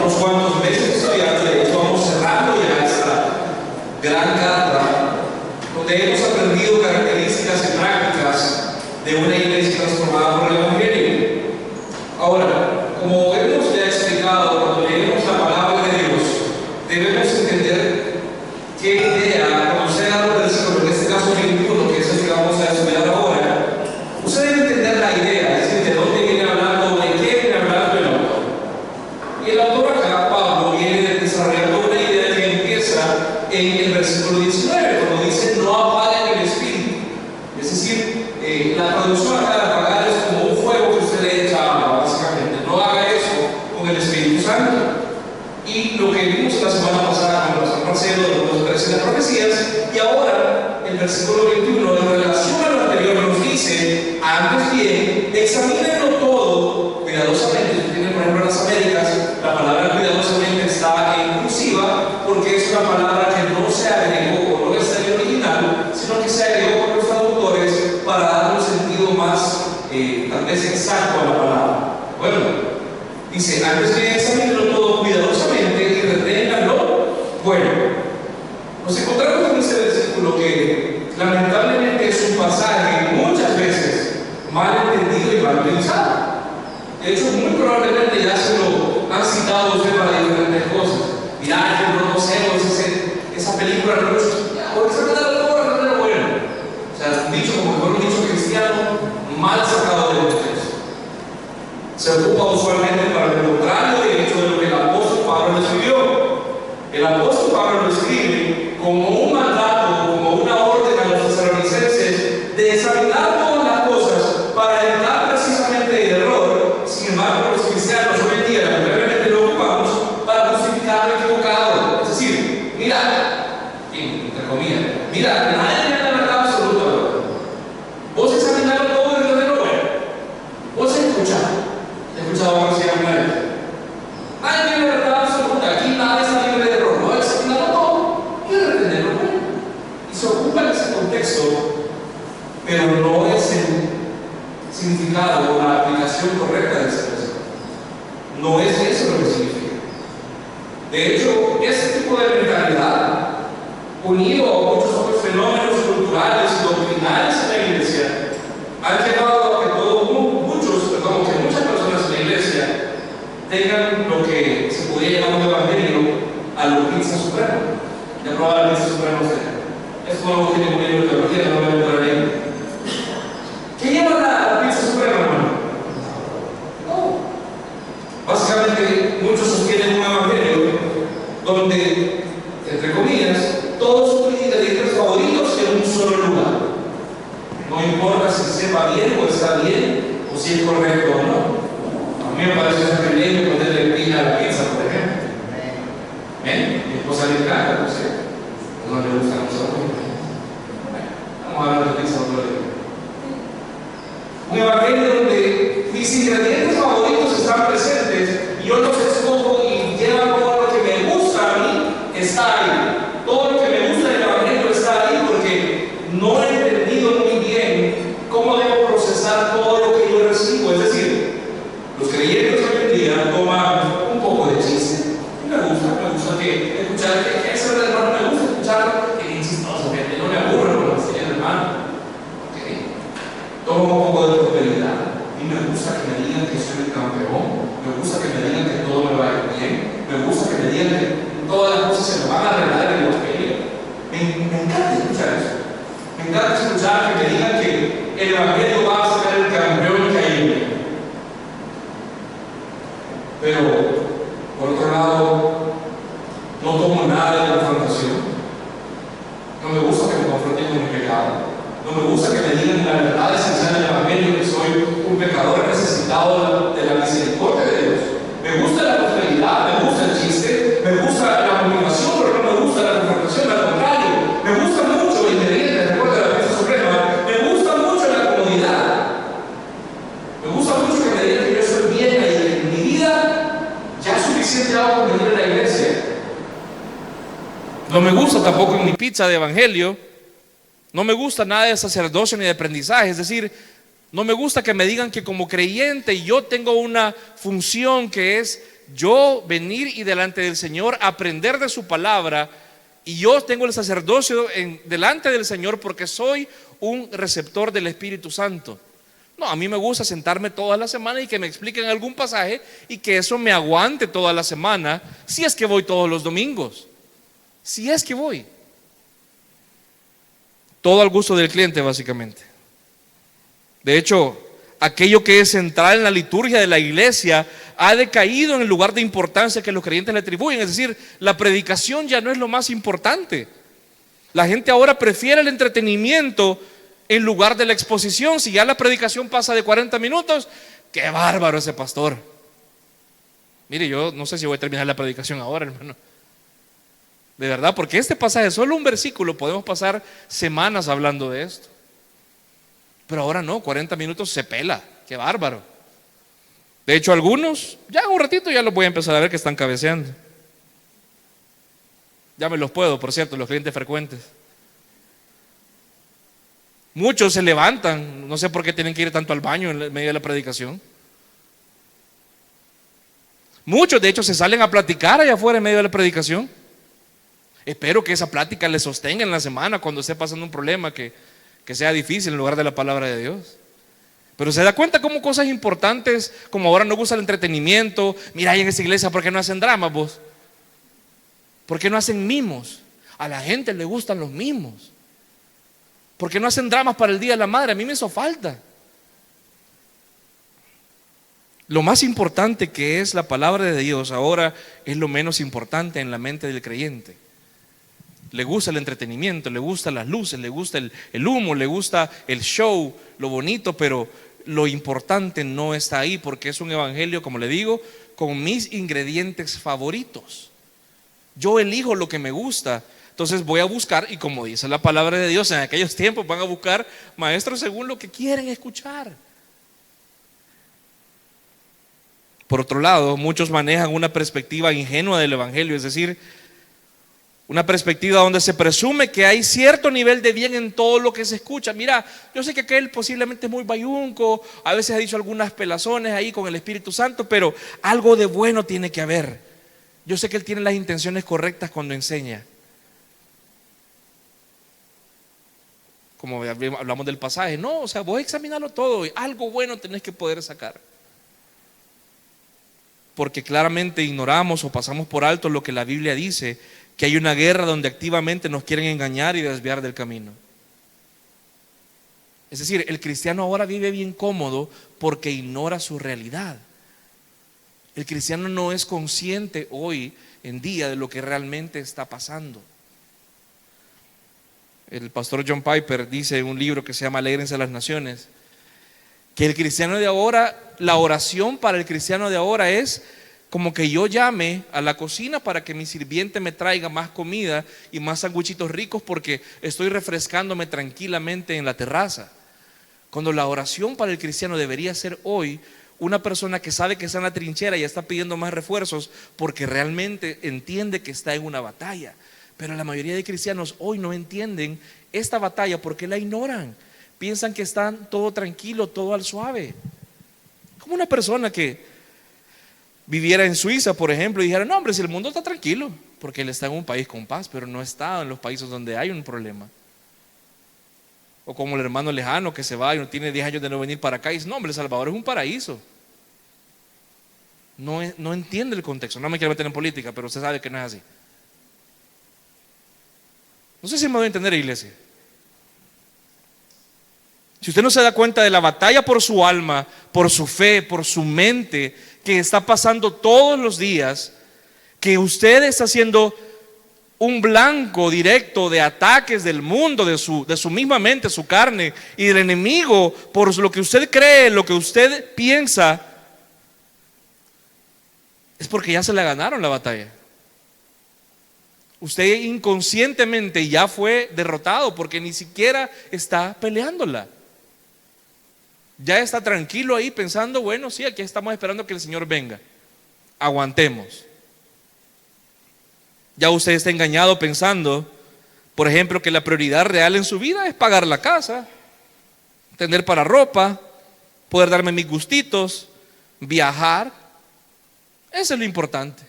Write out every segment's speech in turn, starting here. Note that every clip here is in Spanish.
unos cuantos meses estudiando, de hecho vamos cerrando ya esta gran carta, donde hemos aprendido características y prácticas de una iglesia transformada por el Evangelio. Ahora, como hemos ya explicado, cuando leemos la palabra de Dios, debemos entender qué idea, conocer algo del versículo, en este caso 21, que es el que vamos a estudiar ahora. Usted debe entender la idea, es decir, de dónde viene hablando, de qué viene hablando el autor. Y el autor acá, Pablo, viene desarrollando una idea que empieza en el versículo 19, cuando dice: no apaguen el espíritu. Es decir, la traducción acá de apagar es como un fuego que usted le echa agua, básicamente. No haga eso con el Espíritu Santo. Y lo que vimos la semana pasada con el pastor Marcelo de los 13 de las profecías, y ahora el versículo 21, en relación a lo anterior, nos dice: antes bien, examínenlo todo cuidadosamente. Usted tiene, por ejemplo, en las Américas, la palabra cuidadosamente está en cursiva, porque es una palabra que no se agregó, o no está en el original, sino que se agregó por los traductores para dar un sentido más, tal vez exacto a la palabra. Bueno, dice: antes bien, examínenlo todo cuidadosamente y reténganlo. Bueno, nos encontramos en este versículo que lamentablemente es un pasaje muchas veces mal entendido y mal pensado. De hecho, muy probablemente ya se lo han citado usted para diferentes cosas. Mirá, yo no sé, esa película no es, porque se me da la hora, no era bueno. O sea, un dicho como fue un dicho cristiano mal sacado de contexto. Se ocupa usualmente para lo contrario, de hecho, de lo que el apóstol Pablo le escribió. El apóstol Pablo lo escribe como un mandato, como una orden a los tesalonicenses de examinar todas las cosas para evitar precisamente el error. Sin embargo, los cristianos hoy en día lamentablemente lo ocupamos para justificar lo equivocado. Es decir, mira, entre comillas, mira, nadie tiene la verdad absoluta. Vos examinaron todo y retenelo bueno. Vos escuchado ahora sí alguna vez. Nadie tiene la verdad absoluta. Aquí nadie está libre de error. No, examinarlo todo y retenerlo bueno. Y se ocupa en ese contexto, pero no es el significado o la aplicación correcta de esa expresión. No es eso lo que significa. De hecho, ese tipo de mentalidad, unido a muchos otros fenómenos culturales y doctrinales en la iglesia, han llevado a que muchas personas en la iglesia tengan lo que se podría llamar un evangelio a la pizza suprema. ¿Ya probaba la pizza suprema usted? Esto no lo tiene un libro de teología, no lo voy a entrar ahí. ¿Qué lleva la pizza suprema, hermano? No. Básicamente, muchos sostienen un evangelio donde, entre comillas, todos sus ingredientes favoritos en un solo lugar. No importa si sepa bien o está bien, o si es correcto o no. A mí me parece sorprendente ponerle piña a la pizza, por ejemplo. Mi esposa le encanta, no sé. No le gusta a nosotros. Vamos a hablar de pizza otro día. Un evangelio donde mis ingredientes favoritos están presentes y yo los escojo y llevan todo lo que me gusta a mí, está ahí. Todo lo que me gusta del evangelio está ahí, porque no he entendido muy bien cómo debo procesar todo lo que yo recibo. Es decir, los creyentes hoy en día toman un poco de chiste. Me gusta que escuchar que ese hermano me gusta escuchar que es chistoso, que no me aburre con los hermano. Okay. Tomo un poco de prosperidad y me gusta que me digan que soy el campeón. Me gusta que me digan que todo me va a ir bien. Me gusta que me digan que todas las cosas se me van a arreglar en el evangelio. Me encanta escuchar eso. Me encanta escuchar que me digan que el evangelio va a ser el campeón que hay en mí. Pero, por otro lado, no tomo nada de confrontación. No me gusta que me confronten con mi pecado. No me gusta que me digan la verdad esencial del evangelio, que soy un pecador necesitado de la misericordia de Dios. Me gusta la prosperidad, me gusta el chiste, me gusta la comunicación, pero no me gusta la confrontación, al contrario. Me gusta mucho el ingrediente, recuerda la pizza suprema, me gusta mucho la comodidad. Me gusta mucho que me digan que yo soy bien y que en mi vida ya es suficiente algo con venir a la iglesia. No me gusta tampoco mi pizza de evangelio. No me gusta nada de sacerdocio ni de aprendizaje. Es decir, no me gusta que me digan que como creyente yo tengo una función que es yo venir y delante del Señor aprender de su palabra, y yo tengo el sacerdocio delante del Señor porque soy un receptor del Espíritu Santo. No, a mí me gusta sentarme toda la semana y que me expliquen algún pasaje y que eso me aguante toda la semana, si es que voy todos los domingos, si es que voy. Todo al gusto del cliente, básicamente. De hecho, aquello que es central en la liturgia de la iglesia ha decaído en el lugar de importancia que los creyentes le atribuyen. Es decir, la predicación ya no es lo más importante. La gente ahora prefiere el entretenimiento en lugar de la exposición. Si ya la predicación pasa de 40 minutos, ¡qué bárbaro ese pastor! Mire, yo no sé si voy a terminar la predicación ahora, hermano. De verdad, porque este pasaje, solo un versículo, podemos pasar semanas hablando de esto. Pero ahora no, 40 minutos se pela, ¡qué bárbaro! De hecho, algunos, ya en un ratito ya los voy a empezar a ver que están cabeceando. Ya me los puedo, por cierto, los clientes frecuentes. Muchos se levantan, no sé por qué tienen que ir tanto al baño en medio de la predicación. Muchos de hecho se salen a platicar allá afuera en medio de la predicación. Espero que esa plática les sostenga en la semana cuando esté pasando un problema que sea difícil en lugar de la palabra de Dios. Pero se da cuenta cómo cosas importantes, como ahora no gusta el entretenimiento. Mira, ahí en esa iglesia, ¿por qué no hacen dramas vos? ¿Por qué no hacen mimos? A la gente le gustan los mimos. ¿Por qué no hacen dramas para el Día de la Madre? A mí me hizo falta. Lo más importante que es la palabra de Dios ahora es lo menos importante en la mente del creyente. Le gusta el entretenimiento, le gustan las luces, le gusta el humo, le gusta el show, lo bonito, pero lo importante no está ahí porque es un evangelio, como le digo, con mis ingredientes favoritos. Yo elijo lo que me gusta. Entonces voy a buscar, y como dice la palabra de Dios, en aquellos tiempos van a buscar maestros según lo que quieren escuchar. Por otro lado, muchos manejan una perspectiva ingenua del evangelio, es decir, una perspectiva donde se presume que hay cierto nivel de bien en todo lo que se escucha. Mira, yo sé que aquel posiblemente es muy bayunco, a veces ha dicho algunas pelazones ahí con el Espíritu Santo, pero algo de bueno tiene que haber. Yo sé que él tiene las intenciones correctas cuando enseña. Como hablamos del pasaje, no, o sea, vos examinarlo todo y algo bueno tenés que poder sacar. Porque claramente ignoramos o pasamos por alto lo que la Biblia dice, que hay una guerra donde activamente nos quieren engañar y desviar del camino. Es decir, el cristiano ahora vive bien cómodo porque ignora su realidad. El cristiano no es consciente hoy en día de lo que realmente está pasando. El pastor John Piper dice en un libro que se llama Alégrense las Naciones, que el cristiano de ahora, la oración para el cristiano de ahora es como que yo llame a la cocina para que mi sirviente me traiga más comida y más sanguchitos ricos porque estoy refrescándome tranquilamente en la terraza. Cuando la oración para el cristiano debería ser hoy una persona que sabe que está en la trinchera y está pidiendo más refuerzos porque realmente entiende que está en una batalla. Pero la mayoría de cristianos hoy no entienden esta batalla porque la ignoran. Piensan que están todo tranquilo, todo al suave. Como una persona que viviera en Suiza, por ejemplo, y dijera, no hombre, si el mundo está tranquilo, porque él está en un país con paz, pero no está en los países donde hay un problema. O como el hermano lejano que se va y no tiene 10 años de no venir para acá y dice, no hombre, El Salvador es un paraíso. No entiende el contexto. No me quiero meter en política, pero usted sabe que no es así. No sé si me voy a entender, iglesia. Si usted no se da cuenta de la batalla por su alma, por su fe, por su mente, que está pasando todos los días, que usted está siendo un blanco directo de ataques del mundo, de su misma mente, su carne y del enemigo, por lo que usted cree, lo que usted piensa, es porque ya se le ganaron la batalla. Usted inconscientemente ya fue derrotado porque ni siquiera está peleándola. Ya está tranquilo ahí pensando, bueno, sí, aquí estamos esperando que el Señor venga. Aguantemos. Ya usted está engañado pensando, por ejemplo, que la prioridad real en su vida es pagar la casa, tener para ropa, poder darme mis gustitos, viajar. Eso es lo importante.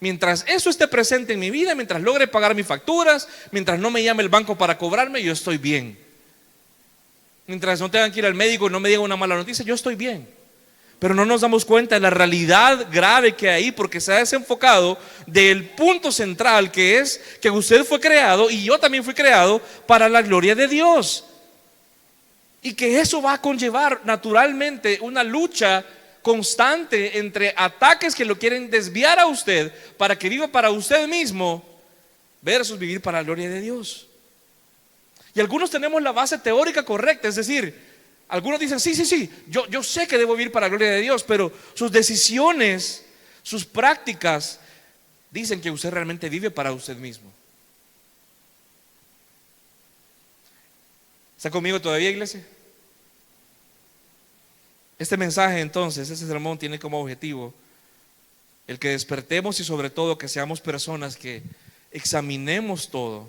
Mientras eso esté presente en mi vida, mientras logre pagar mis facturas, mientras no me llame el banco para cobrarme, yo estoy bien. Mientras no tengan que ir al médico y no me digan una mala noticia, yo estoy bien. Pero no nos damos cuenta de la realidad grave que hay, porque se ha desenfocado del punto central, que es que usted fue creado y yo también fui creado para la gloria de Dios. Y que eso va a conllevar naturalmente una lucha constante entre ataques que lo quieren desviar a usted para que viva para usted mismo versus vivir para la gloria de Dios. Y algunos tenemos la base teórica correcta, es decir, algunos dicen, sí, yo sé que debo vivir para la gloria de Dios, pero sus decisiones, sus prácticas dicen que usted realmente vive para usted mismo. ¿Está conmigo todavía, iglesia? Este mensaje entonces, este sermón tiene como objetivo el que despertemos y sobre todo que seamos personas que examinemos todo,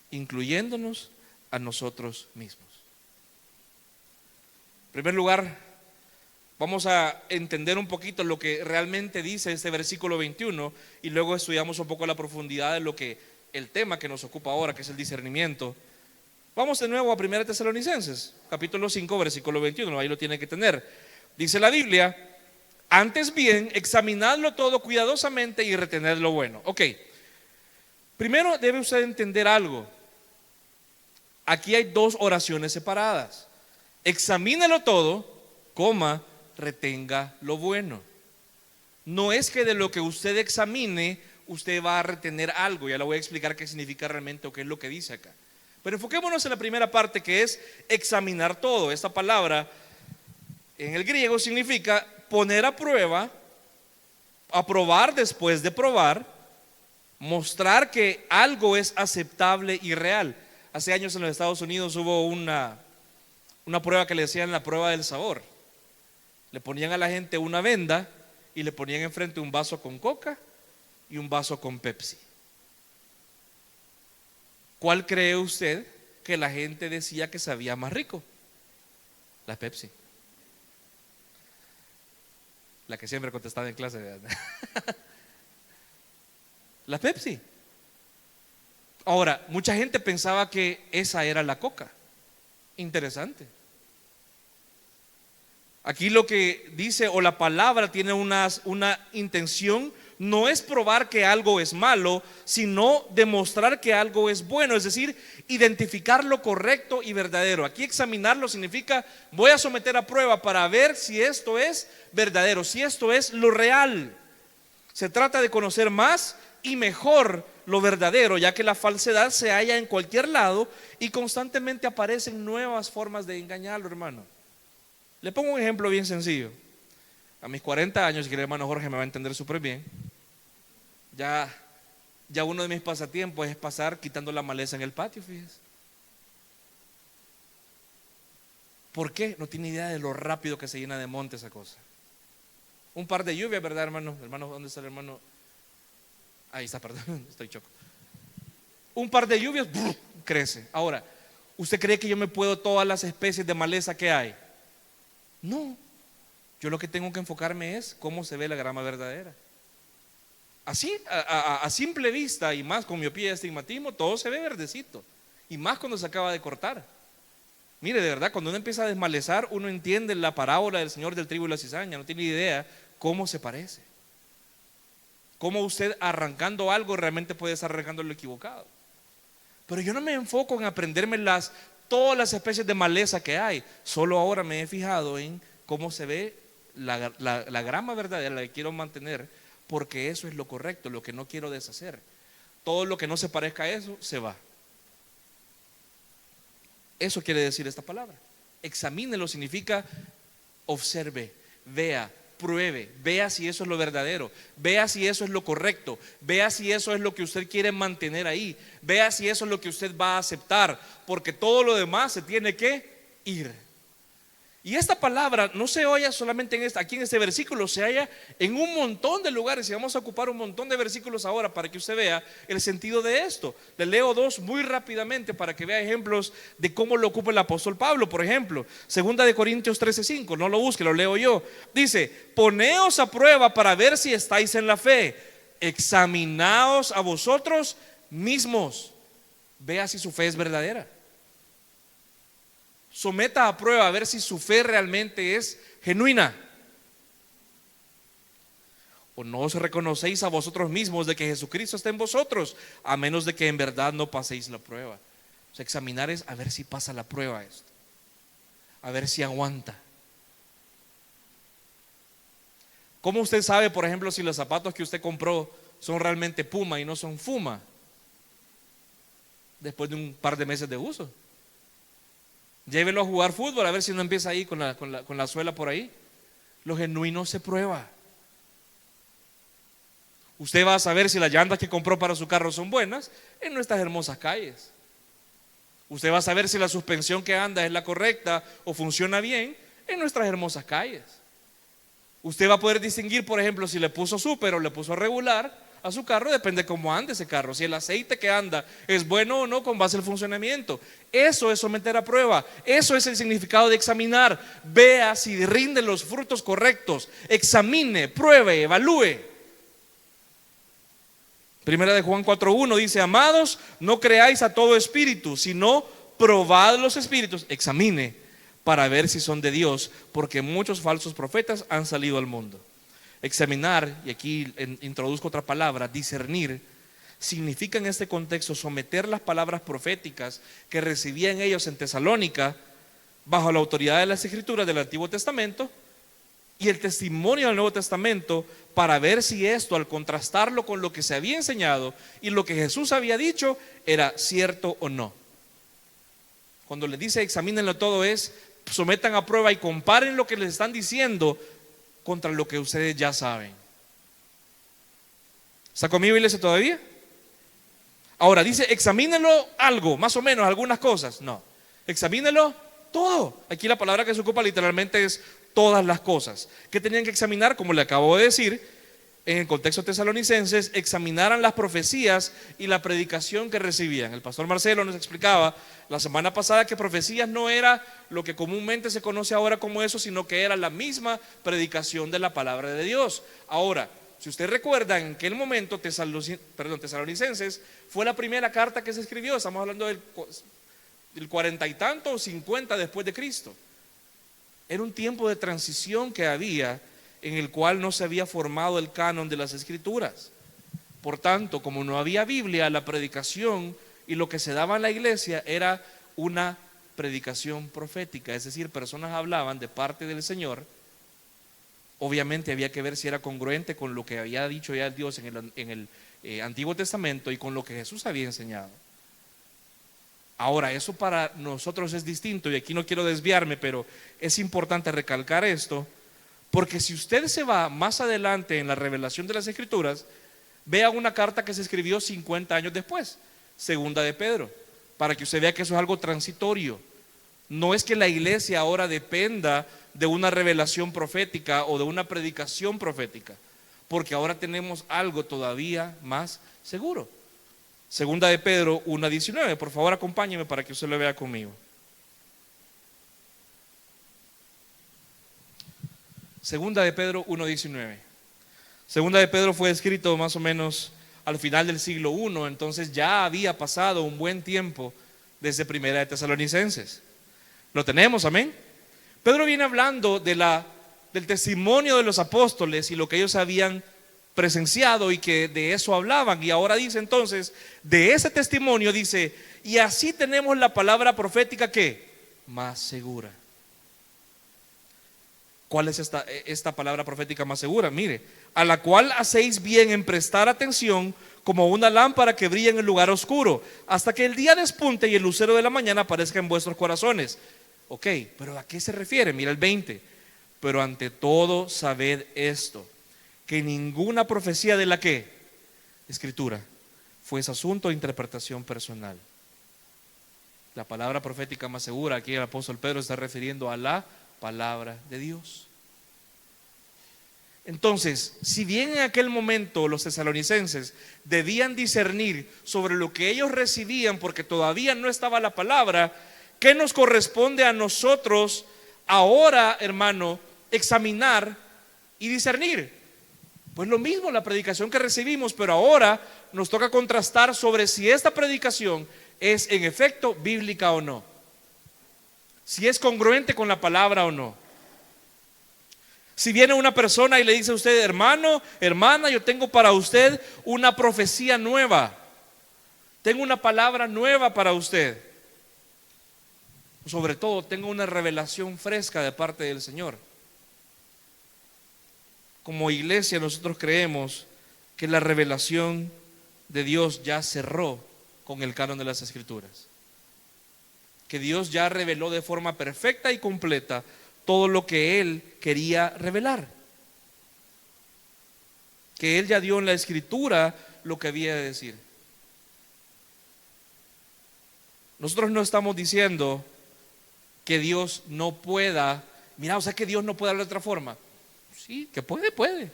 incluyéndonos a nosotros mismos. En primer lugar, vamos a entender un poquito lo que realmente dice este versículo 21 y luego estudiamos un poco la profundidad de lo que el tema que nos ocupa ahora, que es el discernimiento. Vamos de nuevo a 1 Tesalonicenses, capítulo 5, versículo 21, ahí lo tiene que tener. Dice la Biblia, antes bien, examinadlo todo cuidadosamente y retened lo bueno. Ok, primero debe usted entender algo. Aquí hay dos oraciones separadas. Examínelo todo, retenga lo bueno. No es que de lo que usted examine, usted va a retener algo. Ya le voy a explicar qué significa realmente o qué es lo que dice acá. Pero enfoquémonos en la primera parte, que es examinar todo. Esta palabra en el griego significa poner a prueba, aprobar después de probar, mostrar que algo es aceptable y real. Hace años en los Estados Unidos hubo una prueba que le decían la prueba del sabor. Le ponían a la gente una venda y le ponían enfrente un vaso con Coca y un vaso con Pepsi. ¿Cuál cree usted que la gente decía que sabía más rico? La Pepsi. La que siempre contestaba en clase, ¿verdad? La Pepsi. Ahora, mucha gente pensaba que esa era la Coca. Interesante. Aquí lo que dice o la palabra tiene una intención, no es probar que algo es malo, sino demostrar que algo es bueno, es decir, identificar lo correcto y verdadero. Aquí examinarlo significa voy a someter a prueba para ver si esto es verdadero, si esto es lo real. Se trata de conocer más y mejor lo verdadero, ya que la falsedad se halla en cualquier lado y constantemente aparecen nuevas formas de engañarlo, hermano. Le pongo un ejemplo bien sencillo. A mis 40 años, y que el hermano Jorge me va a entender súper bien, ya uno de mis pasatiempos es pasar quitando la maleza en el patio, fíjese. ¿Por qué? No tiene idea de lo rápido que se llena de monte esa cosa. Un par de lluvias, ¿verdad, hermano? Hermano, ¿dónde está el hermano? Ahí está, perdón, estoy choco. Un par de lluvias, ¡brr!, crece. Ahora, ¿usted cree que yo me puedo todas las especies de maleza que hay? No. Yo lo que tengo que enfocarme es cómo se ve la grama verdadera. Así, a simple vista y más con miopía y astigmatismo, todo se ve verdecito. Y más cuando se acaba de cortar. Mire, de verdad, cuando uno empieza a desmalezar, uno entiende la parábola del Señor del trigo y la cizaña. No tiene idea cómo se parece. Cómo usted arrancando algo realmente puede estar arrancando lo equivocado. Pero yo no me enfoco en aprenderme todas las especies de maleza que hay. Solo ahora me he fijado en cómo se ve la grama verdadera, la que quiero mantener, porque eso es lo correcto, lo que no quiero deshacer. Todo lo que no se parezca a eso, se va. Eso quiere decir esta palabra. Examínelo significa observe, vea, pruebe, vea si eso es lo verdadero, vea si eso es lo correcto, vea si eso es lo que usted quiere mantener ahí, vea si eso es lo que usted va a aceptar, porque todo lo demás se tiene que ir. Y esta palabra no se halla solamente aquí en este versículo, se halla en un montón de lugares, y vamos a ocupar un montón de versículos ahora para que usted vea el sentido de esto. Le leo dos muy rápidamente para que vea ejemplos de cómo lo ocupa el apóstol Pablo. Por ejemplo, 2 Corintios 13:5, no lo busque, lo leo yo. Dice: poneos a prueba para ver si estáis en la fe, examinaos a vosotros mismos, vea si su fe es verdadera. Someta a prueba a ver si su fe realmente es genuina. ¿O no os reconocéis a vosotros mismos de que Jesucristo está en vosotros, a menos de que en verdad no paséis la prueba? O sea, examinar es a ver si pasa la prueba esto, a ver si aguanta. ¿Cómo usted sabe, por ejemplo, si los zapatos que usted compró son realmente Puma y no son Fuma? Después de un par de meses de uso. Llévelo a jugar fútbol a ver si no empieza ahí con la suela por ahí. Lo genuino se prueba. Usted va a saber si las llantas que compró para su carro son buenas en nuestras hermosas calles. Usted va a saber si la suspensión que anda es la correcta o funciona bien en nuestras hermosas calles. Usted va a poder distinguir, por ejemplo, si le puso súper o le puso regular a su carro, depende de cómo ande ese carro, si el aceite que anda es bueno o no con base al funcionamiento. Eso es someter a prueba, eso es el significado de examinar. Vea si rinde los frutos correctos, examine, pruebe, evalúe. Primera de Juan 4:1 dice: amados, no creáis a todo espíritu, sino probad los espíritus, examine para ver si son de Dios, porque muchos falsos profetas han salido al mundo. Examinar, y aquí introduzco otra palabra, discernir, significa en este contexto someter las palabras proféticas que recibían ellos en Tesalónica bajo la autoridad de las escrituras del Antiguo Testamento y el testimonio del Nuevo Testamento, para ver si esto, al contrastarlo con lo que se había enseñado y lo que Jesús había dicho, era cierto o no. Cuando les dice examínenlo todo, es sometan a prueba y comparen lo que les están diciendo contra lo que ustedes ya saben. ¿Está conmigo, iglesia, todavía? Ahora dice: examínenlo algo, más o menos, algunas cosas. No, examínenlo todo. Aquí la palabra que se ocupa literalmente es todas las cosas. ¿Qué tenían que examinar? Como le acabo de decir, en el contexto tesalonicenses, examinaran las profecías y la predicación que recibían. El pastor Marcelo nos explicaba la semana pasada que profecías no era lo que comúnmente se conoce ahora como eso, sino que era la misma predicación de la palabra de Dios. Ahora, si usted recuerda, en aquel momento Tesalonicenses fue la primera carta que se escribió. Estamos hablando del 40 y tanto o 50 después de Cristo. Era un tiempo de transición que había, en el cual no se había formado el canon de las escrituras. Por tanto, como no había Biblia, la predicación y lo que se daba en la iglesia era una predicación profética, es decir, personas hablaban de parte del Señor. Obviamente había que ver si era congruente con lo que había dicho ya Dios en el Antiguo Testamento y con lo que Jesús había enseñado. Ahora, eso para nosotros es distinto, y aquí no quiero desviarme, pero es importante recalcar esto. Porque si usted se va más adelante en la revelación de las Escrituras, vea una carta que se escribió 50 años después, Segunda de Pedro, para que usted vea que eso es algo transitorio. No es que la iglesia ahora dependa de una revelación profética o de una predicación profética, porque ahora tenemos algo todavía más seguro. Segunda de Pedro 1:19, por favor acompáñeme para que usted lo vea conmigo. Segunda de Pedro 1:19. Segunda de Pedro fue escrito más o menos al final del siglo I, entonces ya había pasado un buen tiempo desde Primera de Tesalonicenses. ¿Lo tenemos? Amén. Pedro viene hablando del testimonio de los apóstoles y lo que ellos habían presenciado y que de eso hablaban. Y ahora dice entonces, de ese testimonio dice: y así tenemos la palabra profética que más segura. ¿Cuál es esta palabra profética más segura? Mire, a la cual hacéis bien en prestar atención, como una lámpara que brilla en el lugar oscuro, hasta que el día despunte y el lucero de la mañana aparezca en vuestros corazones. Ok, pero ¿a qué se refiere? Mira el 20. Pero ante todo sabed esto, que ninguna profecía de la que Escritura fue ese asunto de interpretación personal. La palabra profética más segura, aquí el apóstol Pedro está refiriendo a la palabra de Dios. Entonces, si bien en aquel momento los tesalonicenses debían discernir sobre lo que ellos recibían porque todavía no estaba la palabra, ¿qué nos corresponde a nosotros ahora, hermano, examinar y discernir? Pues lo mismo, la predicación que recibimos, pero ahora nos toca contrastar sobre si esta predicación es en efecto bíblica o no, si es congruente con la palabra o no. Si viene una persona y le dice a usted: hermano, hermana, yo tengo para usted una profecía nueva, tengo una palabra nueva para usted, sobre todo tengo una revelación fresca de parte del Señor. Como iglesia nosotros creemos que la revelación de Dios ya cerró con el canon de las Escrituras, que Dios ya reveló de forma perfecta y completa todo lo que Él quería revelar, que Él ya dio en la Escritura lo que había de decir. Nosotros no estamos diciendo que Dios no pueda, mira, o sea que Dios no puede hablar de otra forma. Sí, que puede.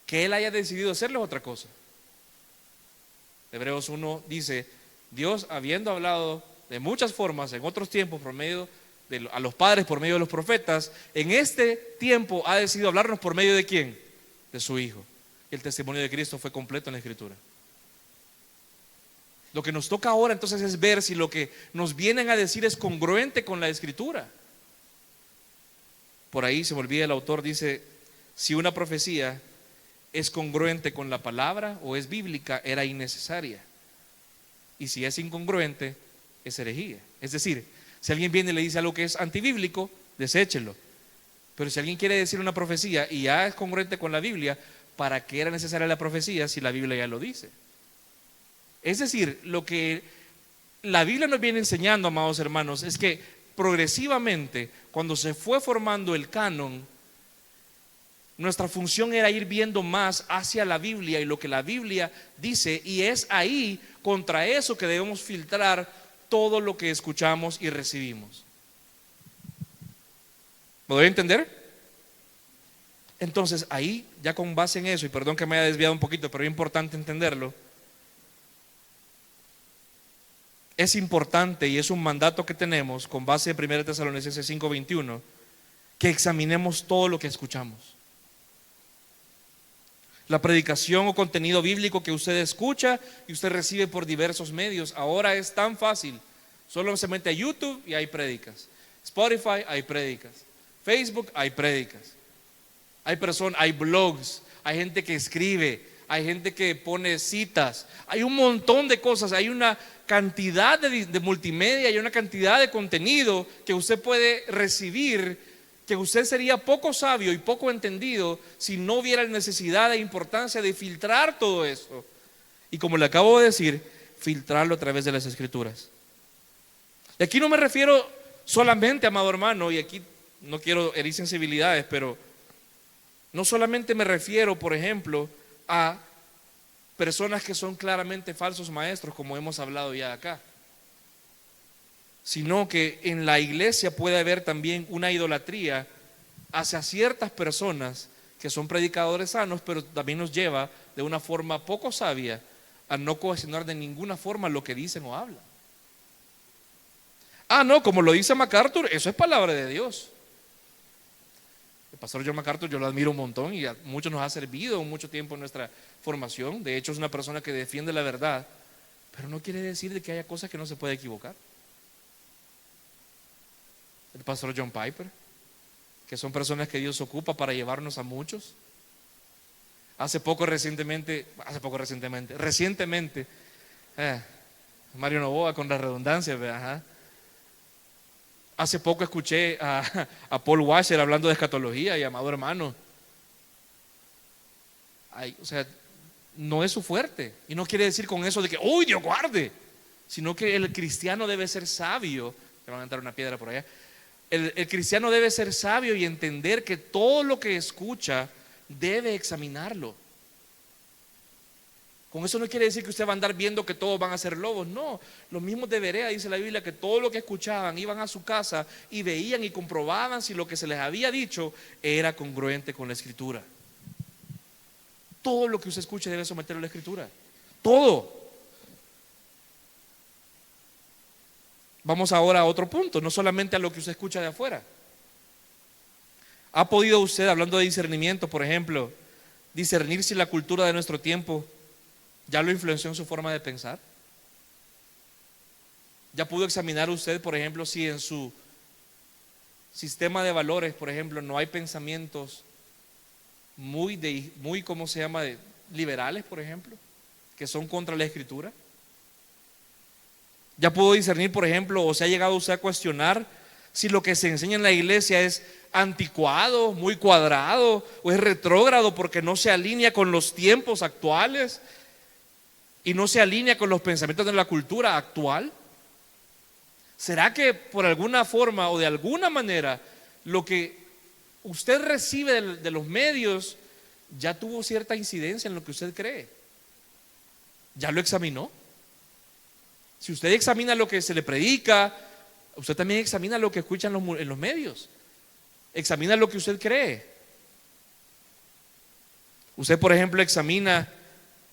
Que Él haya decidido hacerlo es otra cosa. Hebreos 1 dice: Dios, habiendo hablado de muchas formas en otros tiempos por medio a los padres por medio de los profetas, en este tiempo ha decidido hablarnos por medio de ¿quién? De su Hijo. El testimonio de Cristo fue completo en la Escritura. Lo que nos toca ahora entonces es ver si lo que nos vienen a decir es congruente con la Escritura. Por ahí se me olvida, el autor dice: si una profecía es congruente con la palabra o es bíblica, era innecesaria. Y si es incongruente, es herejía. Es decir, si alguien viene y le dice algo que es antibíblico, deséchelo. Pero si alguien quiere decir una profecía y ya es congruente con la Biblia, ¿para qué era necesaria la profecía si la Biblia ya lo dice? Es decir, lo que la Biblia nos viene enseñando, amados hermanos, es que progresivamente, cuando se fue formando el canon, nuestra función era ir viendo más hacia la Biblia y lo que la Biblia dice, y es ahí, contra eso, que debemos filtrar todo lo que escuchamos y recibimos. ¿Me doy a entender? Entonces ahí, ya con base en eso, y perdón que me haya desviado un poquito, pero es importante entenderlo, es importante y es un mandato que tenemos con base en 1 Tesalonicenses 5:21, que examinemos todo lo que escuchamos. La predicación o contenido bíblico que usted escucha y usted recibe por diversos medios, ahora es tan fácil. Solo se mete a YouTube y hay prédicas. Spotify, hay prédicas. Facebook, hay prédicas. Hay blogs, hay gente que escribe, hay gente que pone citas, hay un montón de cosas, hay una cantidad de multimedia, hay una cantidad de contenido que usted puede recibir, que usted sería poco sabio y poco entendido si no hubiera necesidad e importancia de filtrar todo eso. Y como le acabo de decir, filtrarlo a través de las Escrituras. Y aquí no me refiero solamente, amado hermano, y aquí no quiero herir sensibilidades, pero no solamente me refiero, por ejemplo, a personas que son claramente falsos maestros, como hemos hablado ya acá, sino que en la iglesia puede haber también una idolatría hacia ciertas personas que son predicadores sanos, pero también nos lleva de una forma poco sabia a no cuestionar de ninguna forma lo que dicen o hablan. No, como lo dice MacArthur, eso es palabra de Dios. El pastor John MacArthur yo lo admiro un montón y a muchos nos ha servido mucho tiempo en nuestra formación. De hecho es una persona que defiende la verdad, pero no quiere decir de que haya cosas que no se puede equivocar. El pastor John Piper, que son personas que Dios ocupa para llevarnos a muchos. Recientemente, Mario Novoa con la redundancia, ajá. Hace poco escuché a Paul Washer hablando de escatología, y amado hermano, o sea, no es su fuerte. Y no quiere decir con eso de que, ¡uy, Dios guarde! Sino que el cristiano debe ser sabio. Me van a entrar una piedra por allá. El cristiano debe ser sabio y entender que todo lo que escucha debe examinarlo. Con eso no quiere decir que usted va a andar viendo que todos van a ser lobos. No, los mismos de Berea, dice la Biblia, que todo lo que escuchaban iban a su casa y veían y comprobaban si lo que se les había dicho era congruente con la Escritura. Todo lo que usted escuche debe someterlo a la Escritura. Todo. Vamos ahora a otro punto, no solamente a lo que usted escucha de afuera. ¿Ha podido usted, hablando de discernimiento, por ejemplo, discernir si la cultura de nuestro tiempo ya lo influenció en su forma de pensar? ¿Ya pudo examinar usted, por ejemplo, si en su sistema de valores, por ejemplo, no hay pensamientos muy ¿cómo se llama?, liberales, por ejemplo, que son contra la Escritura? ¿Ya pudo discernir, por ejemplo, o se ha llegado usted a cuestionar si lo que se enseña en la iglesia es anticuado, muy cuadrado, o es retrógrado porque no se alinea con los tiempos actuales y no se alinea con los pensamientos de la cultura actual? ¿Será que por alguna forma o de alguna manera lo que usted recibe de los medios ya tuvo cierta incidencia en lo que usted cree? ¿Ya lo examinó? Si usted examina lo que se le predica, usted también examina lo que escucha en los medios. Examina lo que usted cree. Usted, por ejemplo, examina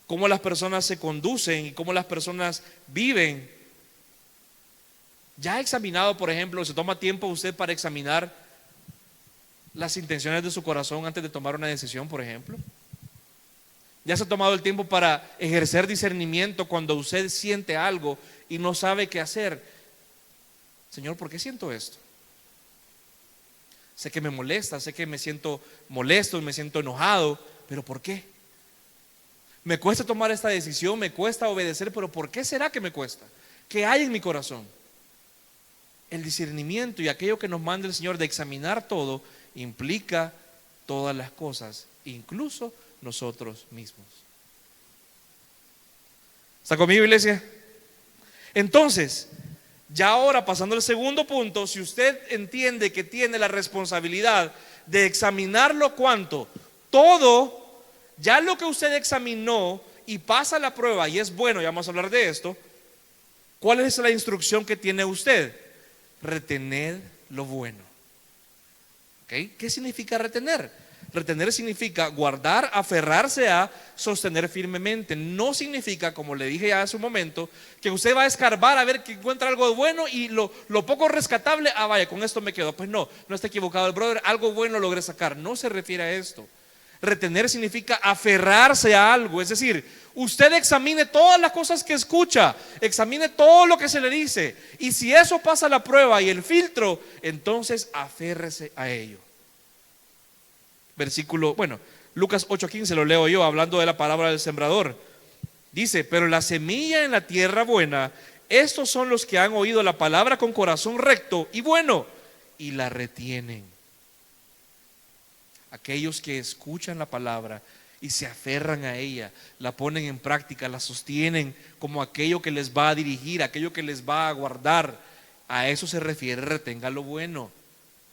cómo las personas se conducen y cómo las personas viven. ¿Ya ha examinado, por ejemplo, se toma tiempo usted para examinar las intenciones de su corazón antes de tomar una decisión, por ejemplo? ¿Ya se ha tomado el tiempo para ejercer discernimiento cuando usted siente algo y no sabe qué hacer? Señor, ¿por qué siento esto? Sé que me molesta, sé que me siento molesto, me siento enojado, pero ¿por qué? Me cuesta tomar esta decisión, me cuesta obedecer, pero ¿por qué será que me cuesta? ¿Qué hay en mi corazón? El discernimiento y aquello que nos manda el Señor de examinar todo implica todas las cosas, incluso nosotros mismos. ¿Está conmigo, iglesia? Entonces, ya ahora pasando al segundo punto, si usted entiende que tiene la responsabilidad de examinarlo cuanto, todo, ya lo que usted examinó y pasa la prueba y es bueno, ya vamos a hablar de esto, ¿cuál es la instrucción que tiene usted? Retener lo bueno. ¿Okay? ¿Qué significa retener? Retener significa guardar, aferrarse a, sostener firmemente. No significa, como le dije ya hace un momento, que usted va a escarbar a ver que encuentra algo bueno y lo poco rescatable, vaya, con esto me quedo. Pues no está equivocado el brother, algo bueno logré sacar. No se refiere a esto. Retener significa aferrarse a algo, es decir, usted examine todas las cosas que escucha, examine todo lo que se le dice, y si eso pasa la prueba y el filtro, entonces aférrese a ello. Lucas 8:15 lo leo yo, hablando de la palabra del sembrador. Dice, pero la semilla en la tierra buena, estos son los que han oído la palabra con corazón recto y bueno, y la retienen. Aquellos que escuchan la palabra y se aferran a ella, la ponen en práctica, la sostienen como aquello que les va a dirigir, aquello que les va a guardar. A eso se refiere, retenga lo bueno.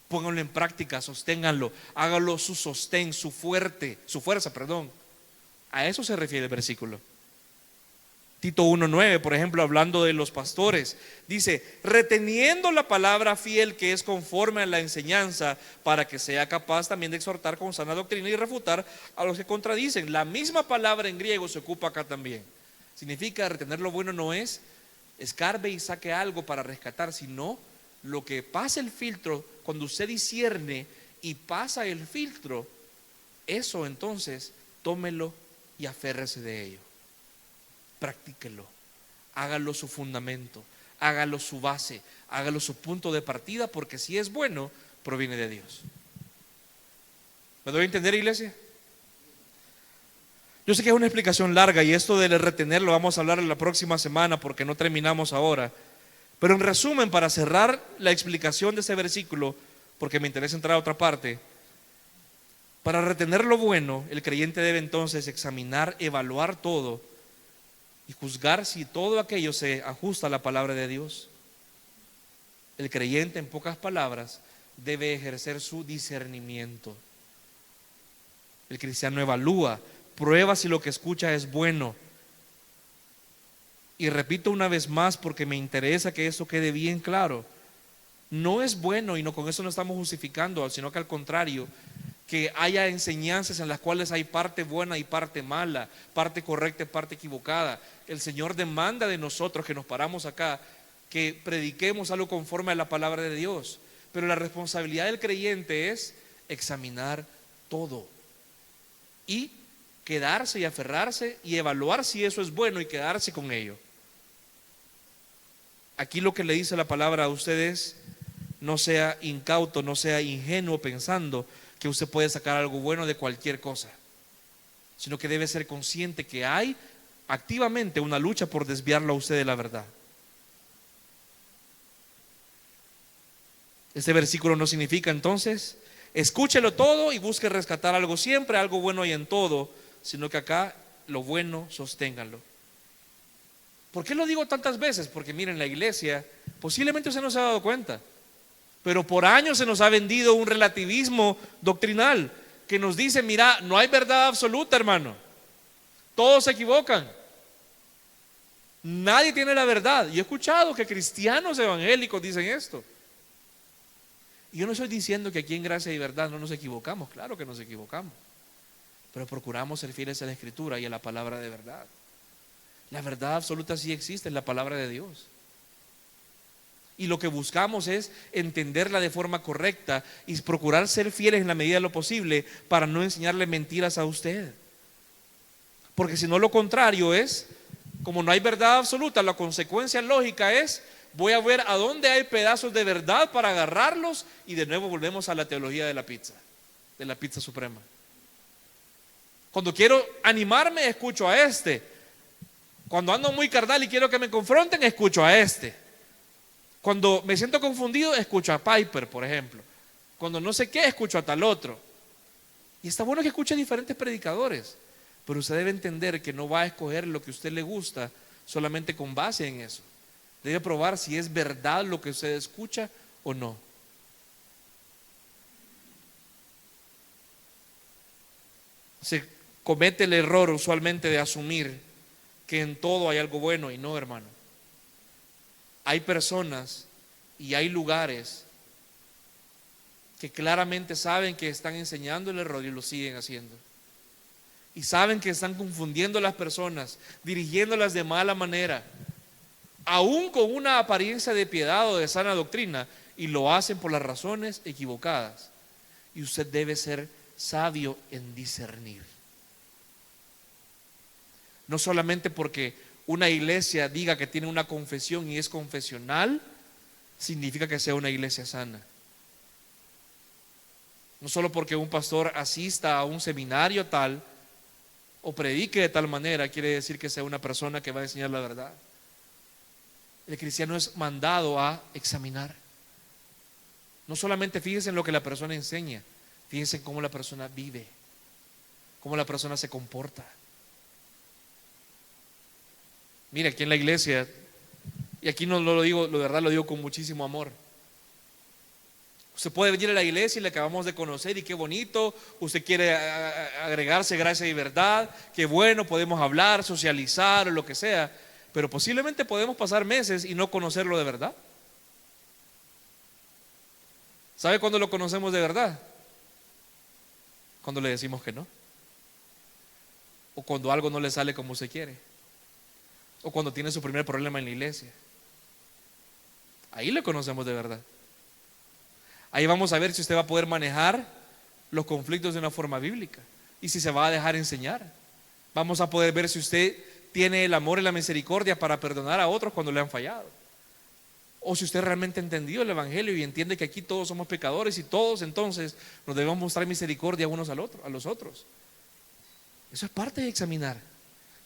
Pónganlo en práctica, sosténganlo, hágalo su sostén, su fuerza. A eso se refiere el versículo. Tito 1:9, por ejemplo, hablando de los pastores, dice, reteniendo la palabra fiel que es conforme a la enseñanza, para que sea capaz también de exhortar con sana doctrina y refutar a los que contradicen. La misma palabra en griego se ocupa acá también. Significa retener lo bueno no es escarbe y saque algo para rescatar, sino lo que pasa el filtro, cuando usted discierne y pasa el filtro, eso entonces tómelo y aférrese de ello. Practíquelo, hágalo su fundamento, hágalo su base, hágalo su punto de partida, porque si es bueno, proviene de Dios. ¿Me doy a entender, iglesia? Yo sé que es una explicación larga y esto de retener lo vamos a hablar en la próxima semana porque no terminamos ahora. Pero en resumen, para cerrar la explicación de ese versículo, porque me interesa entrar a otra parte, para retener lo bueno, el creyente debe entonces examinar, evaluar todo y juzgar si todo aquello se ajusta a la palabra de Dios. El creyente, en pocas palabras, debe ejercer su discernimiento. El cristiano evalúa, prueba si lo que escucha es bueno Y repito una vez más porque me interesa que eso quede bien claro. No es bueno, y no, con eso no estamos justificando, sino que al contrario, que haya enseñanzas en las cuales hay parte buena y parte mala, parte correcta y parte equivocada. El Señor demanda de nosotros que nos paramos acá, que prediquemos algo conforme a la palabra de Dios. Pero la responsabilidad del creyente es examinar todo y quedarse y aferrarse y evaluar si eso es bueno y quedarse con ello. Aquí lo que le dice la palabra a ustedes: no sea incauto, no sea ingenuo pensando que usted puede sacar algo bueno de cualquier cosa, sino que debe ser consciente que hay activamente una lucha por desviarlo a usted de la verdad. Este versículo no significa entonces escúchelo todo y busque rescatar algo siempre, algo bueno hay en todo, sino que acá lo bueno sosténganlo. ¿Por qué lo digo tantas veces? Porque miren, la iglesia, posiblemente usted no se ha dado cuenta, pero por años se nos ha vendido un relativismo doctrinal que nos dice: mira, no hay verdad absoluta, hermano, todos se equivocan, nadie tiene la verdad. Y he escuchado que cristianos evangélicos dicen esto. Y yo no estoy diciendo que aquí en Gracia y Verdad no nos equivocamos, claro que nos equivocamos, pero procuramos ser fieles a la Escritura y a la palabra de verdad. La verdad absoluta sí existe en la palabra de Dios. Y lo que buscamos es entenderla de forma correcta y procurar ser fieles en la medida de lo posible para no enseñarle mentiras a usted. Porque si no, lo contrario es, como no hay verdad absoluta, la consecuencia lógica es: voy a ver a dónde hay pedazos de verdad para agarrarlos, y de nuevo volvemos a la teología de la pizza suprema. Cuando quiero animarme, escucho a este. Cuando ando muy carnal y quiero que me confronten, escucho a este. Cuando me siento confundido, escucho a Piper, por ejemplo. Cuando no sé qué, escucho a tal otro. Y está bueno que escuche a diferentes predicadores, pero usted debe entender que no va a escoger lo que a usted le gusta solamente con base en eso. Debe probar si es verdad lo que usted escucha o no. Se comete el error usualmente de asumir que en todo hay algo bueno, y no, hermano. Hay personas y hay lugares que claramente saben que están enseñando el error y lo siguen haciendo. Y saben que están confundiendo a las personas, dirigiéndolas de mala manera, aún con una apariencia de piedad o de sana doctrina, y lo hacen por las razones equivocadas. Y usted debe ser sabio en discernir. No solamente porque una iglesia diga que tiene una confesión y es confesional, significa que sea una iglesia sana. No solo porque un pastor asista a un seminario tal o predique de tal manera, quiere decir que sea una persona que va a enseñar la verdad. El cristiano es mandado a examinar. No solamente fíjense en lo que la persona enseña, fíjense en cómo la persona vive, cómo la persona se comporta. Mire, aquí en la iglesia, y aquí no lo digo, de verdad lo digo con muchísimo amor. Usted puede venir a la iglesia y le acabamos de conocer y qué bonito, usted quiere agregarse gracia y verdad, qué bueno, podemos hablar, socializar o lo que sea, pero posiblemente podemos pasar meses y no conocerlo de verdad. ¿Sabe cuándo lo conocemos de verdad? Cuando le decimos que no, o cuando algo no le sale como usted quiere, o cuando tiene su primer problema en la iglesia. Ahí lo conocemos de verdad. Ahí vamos a ver si usted va a poder manejar los conflictos de una forma bíblica y si se va a dejar enseñar. Vamos a poder ver si usted tiene el amor y la misericordia para perdonar a otros cuando le han fallado, o si usted realmente ha entendido el evangelio y entiende que aquí todos somos pecadores y todos entonces nos debemos mostrar misericordia unos a los otros. Eso es parte de examinar.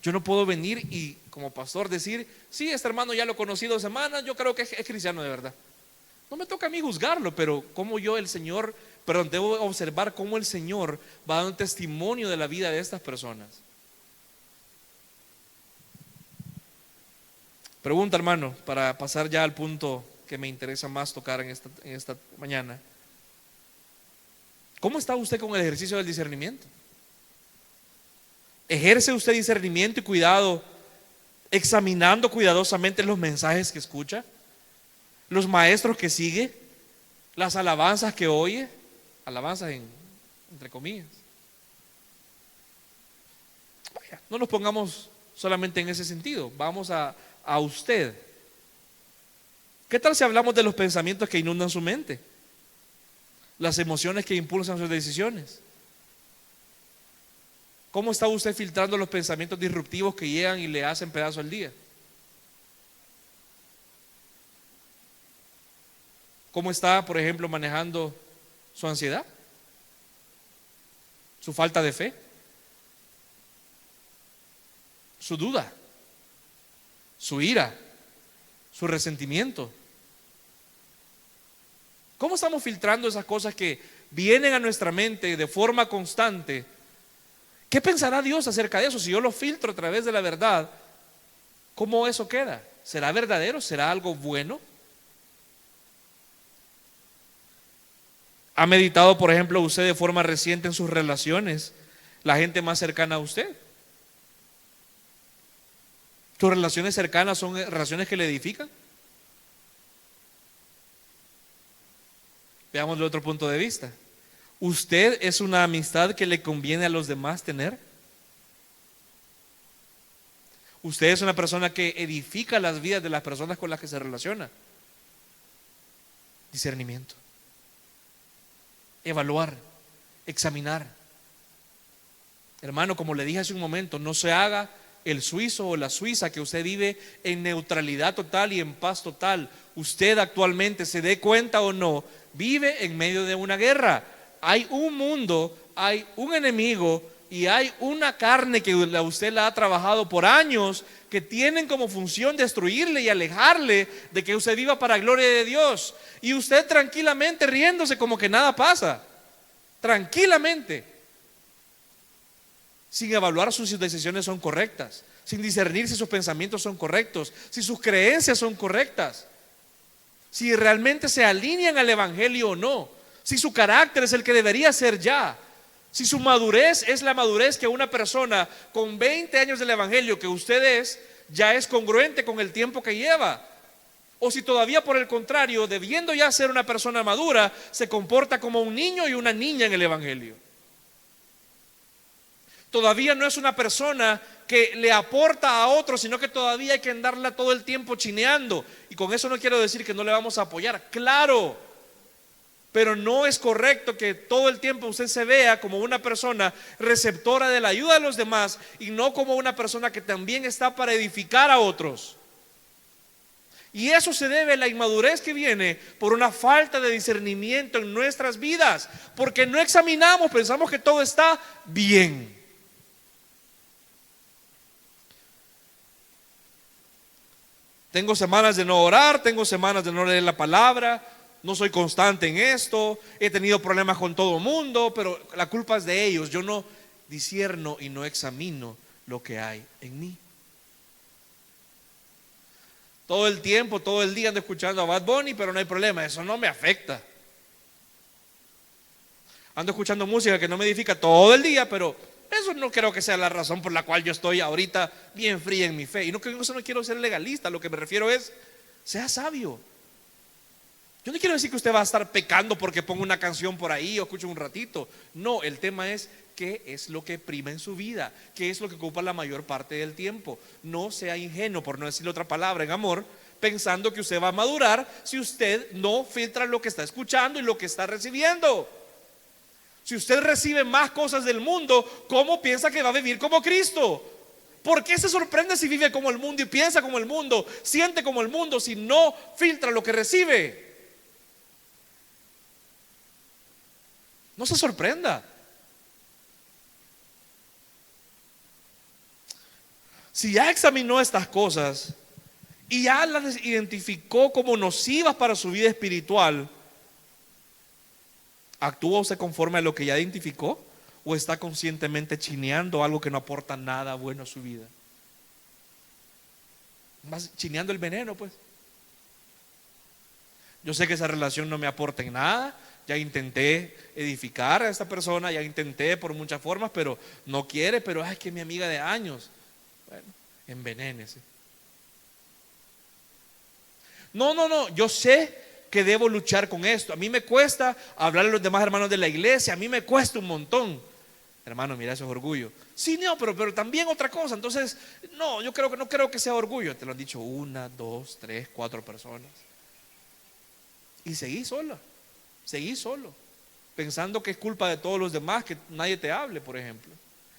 Yo no puedo venir y como pastor decir: sí, este hermano ya lo conocí 2 semanas, yo creo que es cristiano de verdad. No me toca a mí juzgarlo, pero como yo debo observar cómo el Señor va dando testimonio de la vida de estas personas. Pregunta, hermano, para pasar ya al punto que me interesa más tocar en esta mañana. ¿Cómo está usted con el ejercicio del discernimiento? ¿Ejerce usted discernimiento y cuidado examinando cuidadosamente los mensajes que escucha, los maestros que sigue, las alabanzas que oye, alabanzas entre comillas. Vaya, no nos pongamos solamente en ese sentido, vamos a usted. ¿Qué tal si hablamos de los pensamientos que inundan su mente? Las emociones que impulsan sus decisiones. ¿Cómo está usted filtrando los pensamientos disruptivos que llegan y le hacen pedazo al día? ¿Cómo está, por ejemplo, manejando su ansiedad? ¿Su falta de fe? ¿Su duda? ¿Su ira? ¿Su resentimiento? ¿Cómo estamos filtrando esas cosas que vienen a nuestra mente de forma constante? ¿Qué pensará Dios acerca de eso? Si yo lo filtro a través de la verdad, ¿cómo eso queda? ¿Será verdadero? ¿Será algo bueno? ¿Ha meditado, por ejemplo, usted de forma reciente en sus relaciones, la gente más cercana a usted? ¿Tus relaciones cercanas son relaciones que le edifican? Veamos de otro punto de vista. ¿Usted es una amistad que le conviene a los demás tener? ¿Usted es una persona que edifica las vidas de las personas con las que se relaciona? Discernimiento. Evaluar, examinar. Hermano, como le dije hace un momento, no se haga el suizo o la suiza que usted vive en neutralidad total y en paz total. Usted actualmente, se dé cuenta o no, vive en medio de una guerra. Hay un mundo, hay un enemigo y hay una carne que usted la ha trabajado por años, que tienen como función destruirle y alejarle de que usted viva para la gloria de Dios. Y usted tranquilamente riéndose como que nada pasa, tranquilamente, sin evaluar si sus decisiones son correctas, sin discernir si sus pensamientos son correctos, si sus creencias son correctas, si realmente se alinean al Evangelio o no, si su carácter es el que debería ser ya, si su madurez es la madurez que una persona con 20 años del Evangelio que usted es, ya es congruente con el tiempo que lleva, o si todavía por el contrario, debiendo ya ser una persona madura, se comporta como un niño y una niña en el Evangelio. Todavía no es una persona que le aporta a otros, sino que todavía hay que andarla todo el tiempo chineando. Y con eso no quiero decir que no le vamos a apoyar, claro. Pero no es correcto que todo el tiempo usted se vea como una persona receptora de la ayuda de los demás y no como una persona que también está para edificar a otros. Y eso se debe a la inmadurez que viene por una falta de discernimiento en nuestras vidas, porque no examinamos, pensamos que todo está bien. Tengo semanas de no orar, tengo semanas de no leer la palabra, no soy constante en esto, he tenido problemas con todo el mundo, pero la culpa es de ellos. Yo no discierno y no examino lo que hay en mí. Todo el tiempo, todo el día ando escuchando a Bad Bunny, pero no hay problema, eso no me afecta. Ando escuchando música que no me edifica todo el día, pero eso no creo que sea la razón por la cual yo estoy ahorita bien fría en mi fe. Y no, eso no quiero ser legalista, lo que me refiero es, sea sabio. Yo no quiero decir que usted va a estar pecando porque ponga una canción por ahí o escuche un ratito. No, el tema es qué es lo que prima en su vida, qué es lo que ocupa la mayor parte del tiempo. No sea ingenuo, por no decirle otra palabra, en amor, pensando que usted va a madurar si usted no filtra lo que está escuchando y lo que está recibiendo. Si usted recibe más cosas del mundo, ¿cómo piensa que va a vivir como Cristo? ¿Por qué se sorprende si vive como el mundo y piensa como el mundo, siente como el mundo, si no filtra lo que recibe? No se sorprenda. Si ya examinó estas cosas y ya las identificó como nocivas para su vida espiritual, ¿actúa usted conforme a lo que ya identificó o está conscientemente chineando algo que no aporta nada bueno a su vida? Más chineando el veneno, pues. Yo sé que esa relación no me aporta en nada. Ya intenté edificar a esta persona, ya intenté por muchas formas, pero no quiere, pero es que es mi amiga de años. Bueno, envenénese. No, yo sé que debo luchar con esto. A mí me cuesta hablar a los demás hermanos de la iglesia, a mí me cuesta un montón. Hermano, mira, eso es orgullo. Sí, no, pero también otra cosa. Entonces, no, yo creo que no creo que sea orgullo. Te lo han dicho 1, 2, 3, 4 personas. Y seguí solo, pensando que es culpa de todos los demás, que nadie te hable, por ejemplo.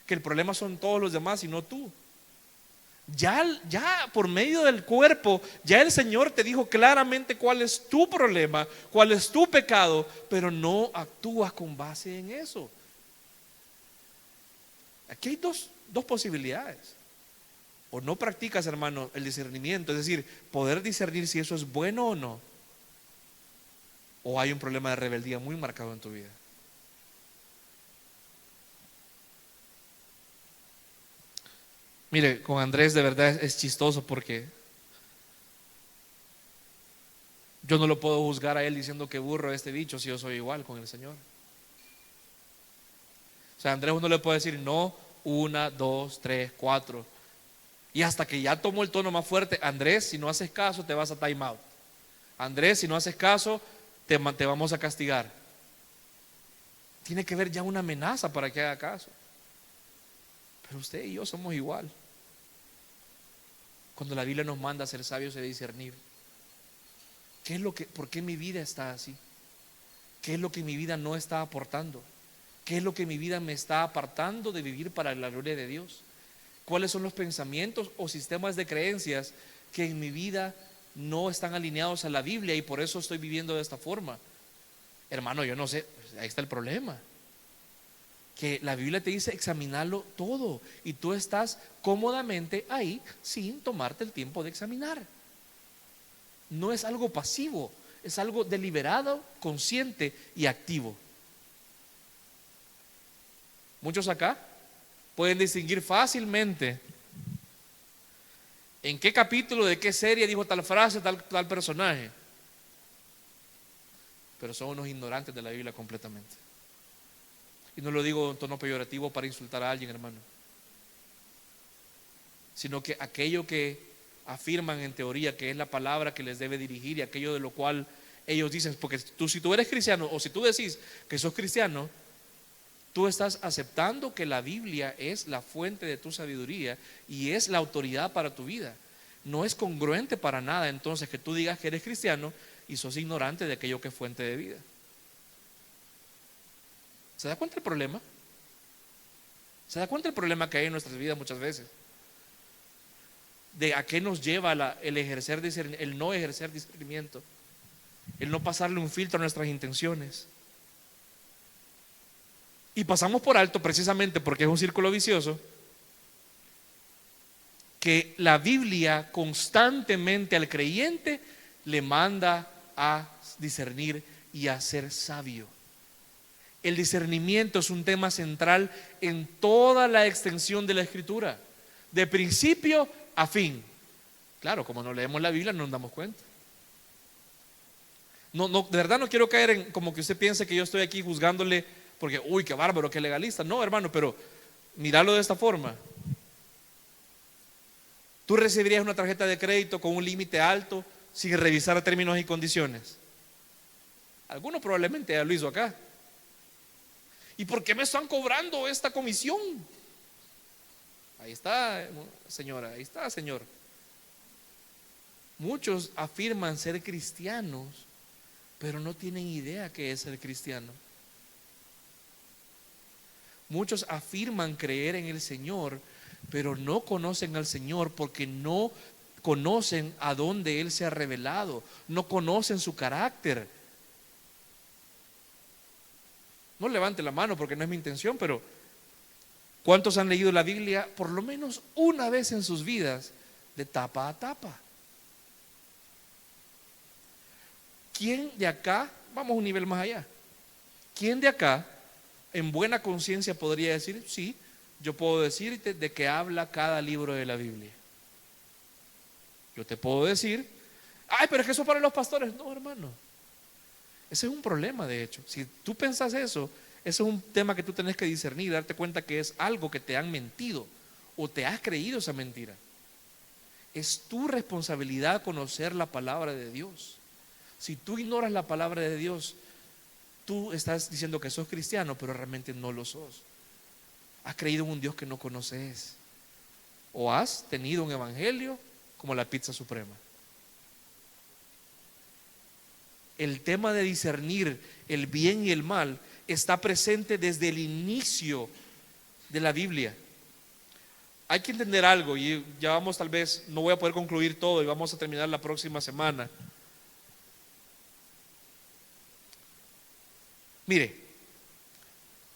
Que el problema son todos los demás y no tú. Ya por medio del cuerpo, ya el Señor te dijo claramente cuál es tu problema, cuál es tu pecado, pero no actúas con base en eso. Aquí hay dos posibilidades. O no practicas, hermano, el discernimiento, es decir, poder discernir si eso es bueno o no. O hay un problema de rebeldía muy marcado en tu vida. Mire, con Andrés de verdad es chistoso porque yo no lo puedo juzgar a él diciendo que burro este bicho si yo soy igual con el Señor. O sea, a Andrés uno le puede decir no, 1, 2, 3, 4. Y hasta que ya tomó el tono más fuerte, Andrés, si no haces caso te vas a time out. Andrés, si no haces caso te vamos a castigar. Tiene que haber ya una amenaza para que haga caso. Pero usted y yo somos igual. Cuando la Biblia nos manda a ser sabios y a discernir, ¿por qué mi vida está así? ¿Qué es lo que mi vida no está aportando? ¿Qué es lo que mi vida me está apartando de vivir para la gloria de Dios? ¿Cuáles son los pensamientos o sistemas de creencias que en mi vida no están alineados a la Biblia y por eso estoy viviendo de esta forma? Hermano, yo no sé, ahí está el problema. Que la Biblia te dice examinarlo todo y tú estás cómodamente ahí sin tomarte el tiempo de examinar. No es algo pasivo, es algo deliberado, consciente y activo. Muchos acá pueden distinguir fácilmente en qué capítulo de qué serie dijo tal frase, tal personaje, pero son unos ignorantes de la Biblia completamente. Y no lo digo en tono peyorativo para insultar a alguien, hermano, sino que aquello que afirman en teoría que es la palabra que les debe dirigir y aquello de lo cual ellos dicen, porque si tú eres cristiano o si tú decís que sos cristiano, tú estás aceptando que la Biblia es la fuente de tu sabiduría y es la autoridad para tu vida. No es congruente para nada entonces que tú digas que eres cristiano y sos ignorante de aquello que es fuente de vida. ¿Se da cuenta el problema? ¿Se da cuenta el problema que hay en nuestras vidas muchas veces? De a qué nos lleva el no ejercer discernimiento, el no pasarle un filtro a nuestras intenciones. Y pasamos por alto precisamente porque es un círculo vicioso, que la Biblia constantemente al creyente le manda a discernir y a ser sabio. El discernimiento es un tema central en toda la extensión de la Escritura, de principio a fin. Claro, como no leemos la Biblia no nos damos cuenta. No, de verdad no quiero caer en como que usted piense que yo estoy aquí juzgándole porque, uy, qué bárbaro, qué legalista. No, hermano, pero míralo de esta forma. ¿Tú recibirías una tarjeta de crédito con un límite alto sin revisar términos y condiciones? Algunos probablemente ya lo hizo acá. ¿Y por qué me están cobrando esta comisión? Ahí está, señora, ahí está, señor. Muchos afirman ser cristianos, pero no tienen idea qué es ser cristiano. Muchos afirman creer en el Señor, pero no conocen al Señor porque no conocen a dónde Él se ha revelado, no conocen su carácter. No levante la mano porque no es mi intención, pero ¿cuántos han leído la Biblia por lo menos una vez en sus vidas, de tapa a tapa? ¿Quién de acá, vamos a un nivel más allá, quién de acá en buena conciencia podría decir, sí, yo puedo decirte de qué habla cada libro de la Biblia? Yo te puedo decir, ay, pero es que eso es para los pastores. No, hermano, ese es un problema. De hecho, si tú pensas eso, ese es un tema que tú tenés que discernir, darte cuenta que es algo que te han mentido o te has creído esa mentira. Es tu responsabilidad conocer la palabra de Dios. Si tú ignoras la palabra de Dios, tú estás diciendo que sos cristiano, pero realmente no lo sos. Has creído en un Dios que no conoces. O has tenido un evangelio como la pizza suprema. El tema de discernir el bien y el mal está presente desde el inicio de la Biblia. Hay que entender algo, y ya vamos, tal vez no voy a poder concluir todo y vamos a terminar la próxima semana. Mire,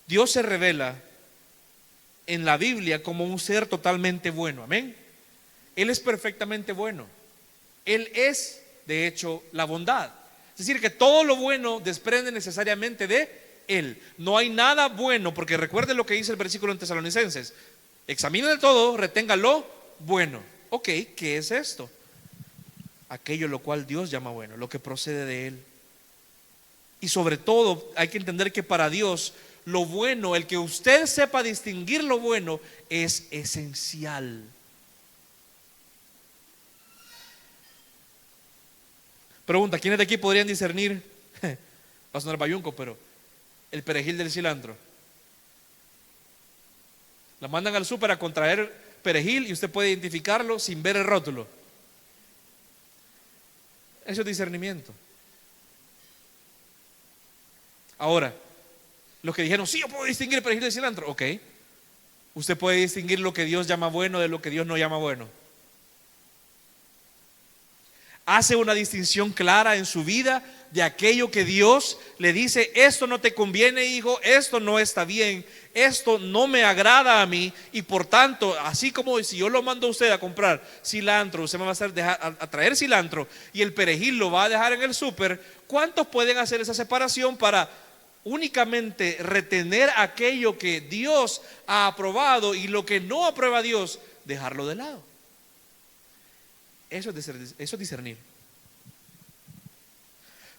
Dios se revela en la Biblia como un ser totalmente bueno, amén. Él es perfectamente bueno. Él es, de hecho, la bondad. Es decir, que todo lo bueno desprende necesariamente de Él. No hay nada bueno, porque recuerde lo que dice el versículo en Tesalonicenses: examine de todo, retenga lo bueno. Ok, ¿qué es esto? Aquello lo cual Dios llama bueno, lo que procede de Él. Y sobre todo hay que entender que para Dios lo bueno, el que usted sepa distinguir lo bueno, es esencial. Pregunta: ¿quiénes de aquí podrían discernir? Va a sonar bayunco, pero el perejil del cilantro. La mandan al súper a contraer perejil y usted puede identificarlo sin ver el rótulo. Eso es discernimiento. Ahora, los que dijeron: sí, yo puedo distinguir el perejil del cilantro. Ok, usted puede distinguir lo que Dios llama bueno de lo que Dios no llama bueno. Hace una distinción clara en su vida de aquello que Dios le dice: esto no te conviene, hijo, esto no está bien, esto no me agrada a mí, y por tanto, así como si yo lo mando a usted a comprar cilantro, usted me va a hacer a traer cilantro, y el perejil lo va a dejar en el súper. ¿Cuántos pueden hacer esa separación para únicamente retener aquello que Dios ha aprobado y lo que no aprueba Dios, dejarlo de lado? Eso es discernir.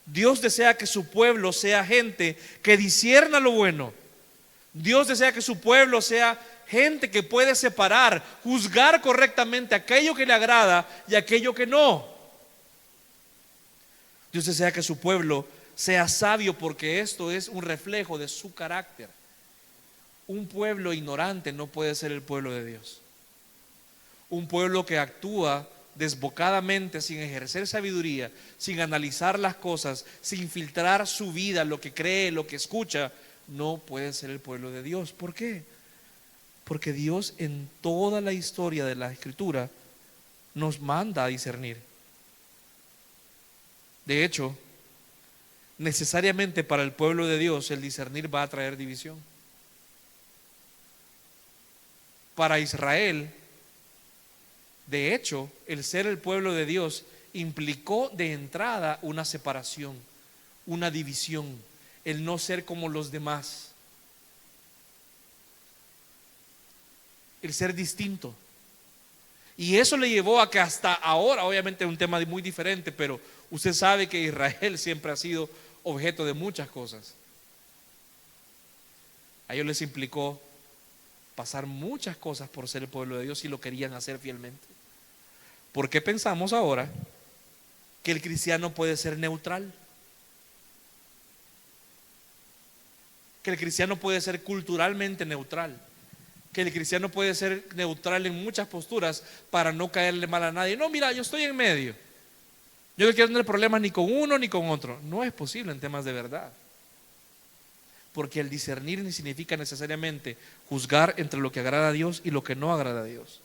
Dios desea que su pueblo sea gente que discierna lo bueno. Dios desea que su pueblo sea gente que puede separar, juzgar correctamente aquello que le agrada y aquello que no. Dios desea que su pueblo sea sabio, porque esto es un reflejo de su carácter. Un pueblo ignorante no puede ser el pueblo de Dios. Un pueblo que actúa desbocadamente, sin ejercer sabiduría, sin analizar las cosas, sin filtrar su vida, lo que cree, lo que escucha, no puede ser el pueblo de Dios. ¿Por qué? Porque Dios en toda la historia de la Escritura nos manda a discernir. De hecho, necesariamente para el pueblo de Dios el discernir va a traer división. Para Israel, de hecho, el ser el pueblo de Dios implicó de entrada una separación, una división, el no ser como los demás, el ser distinto. Y eso le llevó a que hasta ahora, obviamente es un tema muy diferente, pero usted sabe que Israel siempre ha sido objeto de muchas cosas. A ellos les implicó pasar muchas cosas por ser el pueblo de Dios y lo querían hacer fielmente. ¿Por qué pensamos ahora que el cristiano puede ser neutral? Que el cristiano puede ser culturalmente neutral. Que el cristiano puede ser neutral en muchas posturas para no caerle mal a nadie. No, mira, yo estoy en medio. Yo no quiero tener problemas ni con uno ni con otro. No es posible en temas de verdad. Porque el discernir ni significa necesariamente juzgar entre lo que agrada a Dios y lo que no agrada a Dios.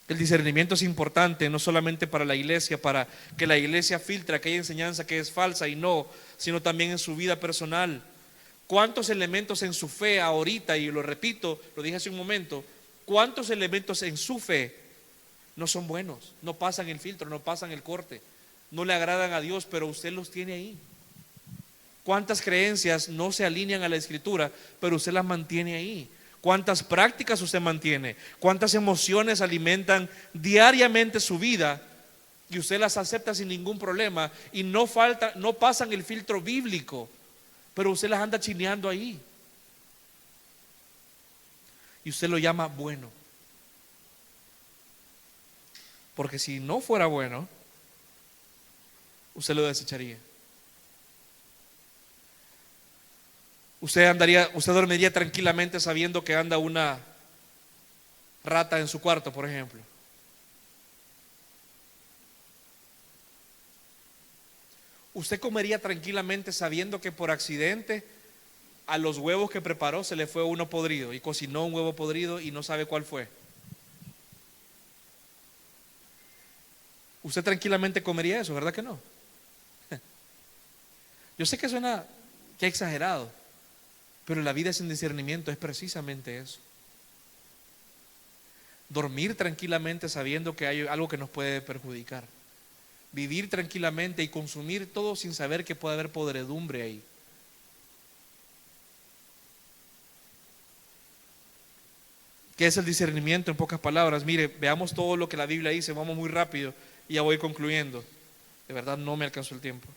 El discernimiento es importante no solamente para la iglesia, para que la iglesia filtre aquella enseñanza que es falsa y no, sino también en su vida personal. ¿Cuántos elementos en su fe ahorita, y lo repito, lo dije hace un momento, cuántos elementos en su fe no son buenos, no pasan el filtro, no pasan el corte, no le agradan a Dios, pero usted los tiene ahí? ¿Cuántas creencias no se alinean a la Escritura, pero usted las mantiene ahí? ¿Cuántas prácticas usted mantiene? ¿Cuántas emociones alimentan diariamente su vida y usted las acepta sin ningún problema y no pasan el filtro bíblico, pero usted las anda chineando ahí? Y usted lo llama bueno. Porque si no fuera bueno, usted lo desecharía. Usted dormiría tranquilamente sabiendo que anda una rata en su cuarto, por ejemplo. Usted comería tranquilamente sabiendo que por accidente a los huevos que preparó se le fue uno podrido y cocinó un huevo podrido y no sabe cuál fue. Usted tranquilamente comería eso, ¿verdad que no? Yo sé que suena que exagerado, pero la vida sin discernimiento es precisamente eso. Dormir tranquilamente sabiendo que hay algo que nos puede perjudicar. Vivir tranquilamente y consumir todo sin saber que puede haber podredumbre ahí. ¿Qué es el discernimiento en pocas palabras? Mire, veamos todo lo que la Biblia dice, vamos muy rápido y ya voy concluyendo. De verdad no me alcanzó el tiempo.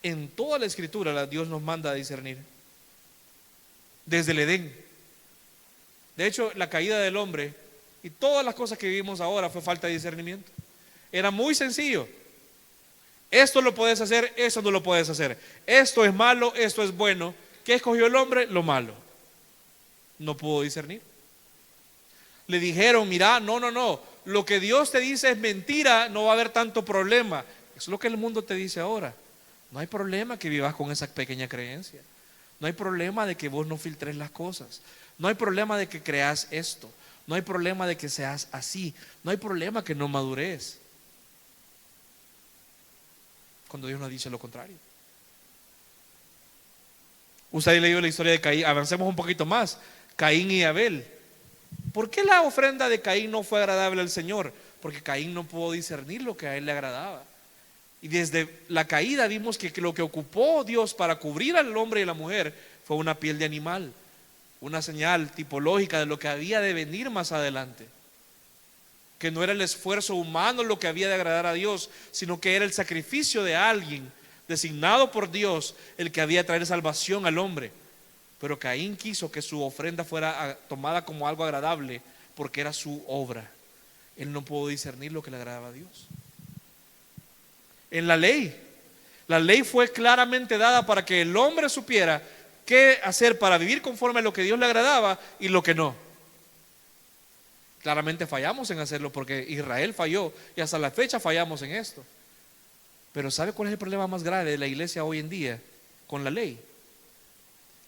En toda la Escritura Dios nos manda a discernir. Desde el Edén. De hecho, la caída del hombre y todas las cosas que vivimos ahora fue falta de discernimiento. Era muy sencillo. Esto lo puedes hacer, eso no lo puedes hacer. Esto es malo, esto es bueno. ¿Qué escogió el hombre? Lo malo. No pudo discernir. Le dijeron, mira, no. Lo que Dios te dice es mentira, no va a haber tanto problema. Eso es lo que el mundo te dice ahora. No hay problema que vivas con esa pequeña creencia. No hay problema de que vos no filtres las cosas. No hay problema de que creas esto. No hay problema de que seas así. No hay problema que no madures. Cuando Dios nos dice lo contrario. Usted ha leído la historia de Caín. Avancemos un poquito más. Caín y Abel. ¿Por qué la ofrenda de Caín no fue agradable al Señor? Porque Caín no pudo discernir lo que a él le agradaba. Y desde la caída vimos que lo que ocupó Dios para cubrir al hombre y la mujer fue una piel de animal. Una señal tipológica de lo que había de venir más adelante. Que no era el esfuerzo humano lo que había de agradar a Dios, sino que era el sacrificio de alguien designado por Dios el que había de traer salvación al hombre. Pero Caín quiso que su ofrenda fuera tomada como algo agradable porque era su obra. Él no pudo discernir lo que le agradaba a Dios. En la ley fue claramente dada para que el hombre supiera qué hacer para vivir conforme a lo que Dios le agradaba y lo que no. Claramente fallamos en hacerlo porque Israel falló y hasta la fecha fallamos en esto. Pero ¿sabe cuál es el problema más grave de la iglesia hoy en día con la ley?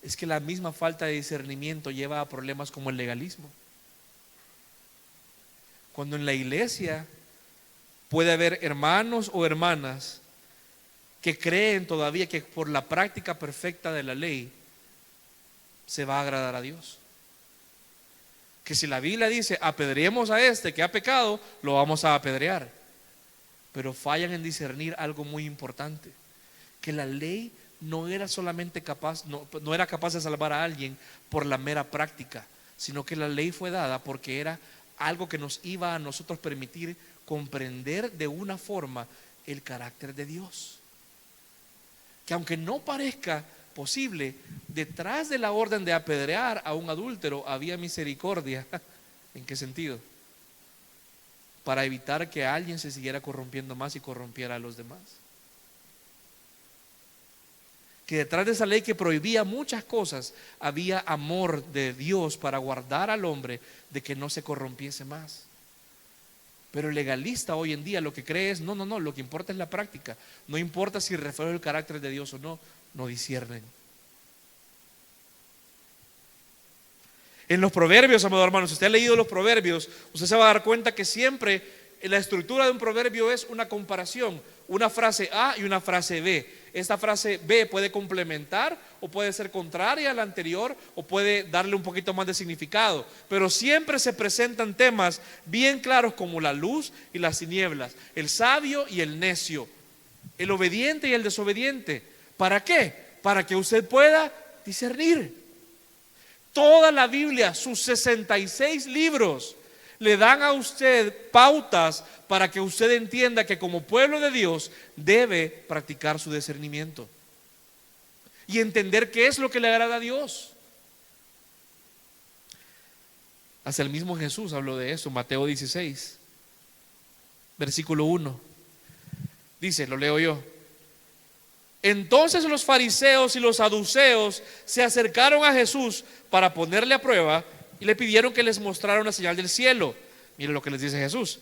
Es que la misma falta de discernimiento lleva a problemas como el legalismo. Cuando en la iglesia puede haber hermanos o hermanas que creen todavía que por la práctica perfecta de la ley se va a agradar a Dios. Que si la Biblia dice apedreemos a este que ha pecado, lo vamos a apedrear. Pero fallan en discernir algo muy importante, que la ley no era solamente capaz, no era capaz de salvar a alguien por la mera práctica, sino que la ley fue dada porque era algo que nos iba a nosotros permitir comprender de una forma el carácter de Dios. Que aunque no parezca posible, detrás de la orden de apedrear a un adúltero había misericordia. ¿En qué sentido? Para evitar que alguien se siguiera corrompiendo más y corrompiera a los demás. Que detrás de esa ley que prohibía muchas cosas había amor de Dios para guardar al hombre de que no se corrompiese más. Pero el legalista hoy en día lo que cree es no, lo que importa es la práctica. No importa si refleja el carácter de Dios o no, no disciernen. En los proverbios, amados hermanos, si usted ha leído los proverbios, usted se va a dar cuenta que siempre la estructura de un proverbio es una comparación, una frase A y una frase B. Esta frase B puede complementar o puede ser contraria a la anterior o puede darle un poquito más de significado, pero siempre se presentan temas bien claros como la luz y las tinieblas, el sabio y el necio, el obediente y el desobediente. ¿Para qué? Para que usted pueda discernir. Toda la Biblia, sus 66 libros, le dan a usted pautas para que usted entienda que como pueblo de Dios debe practicar su discernimiento y entender qué es lo que le agrada a Dios. Hasta el mismo Jesús habló de eso, Mateo 16, versículo 1. Dice, lo leo yo. Entonces los fariseos y los saduceos se acercaron a Jesús para ponerle a prueba y le pidieron que les mostrara una señal del cielo. Miren lo que les dice Jesús.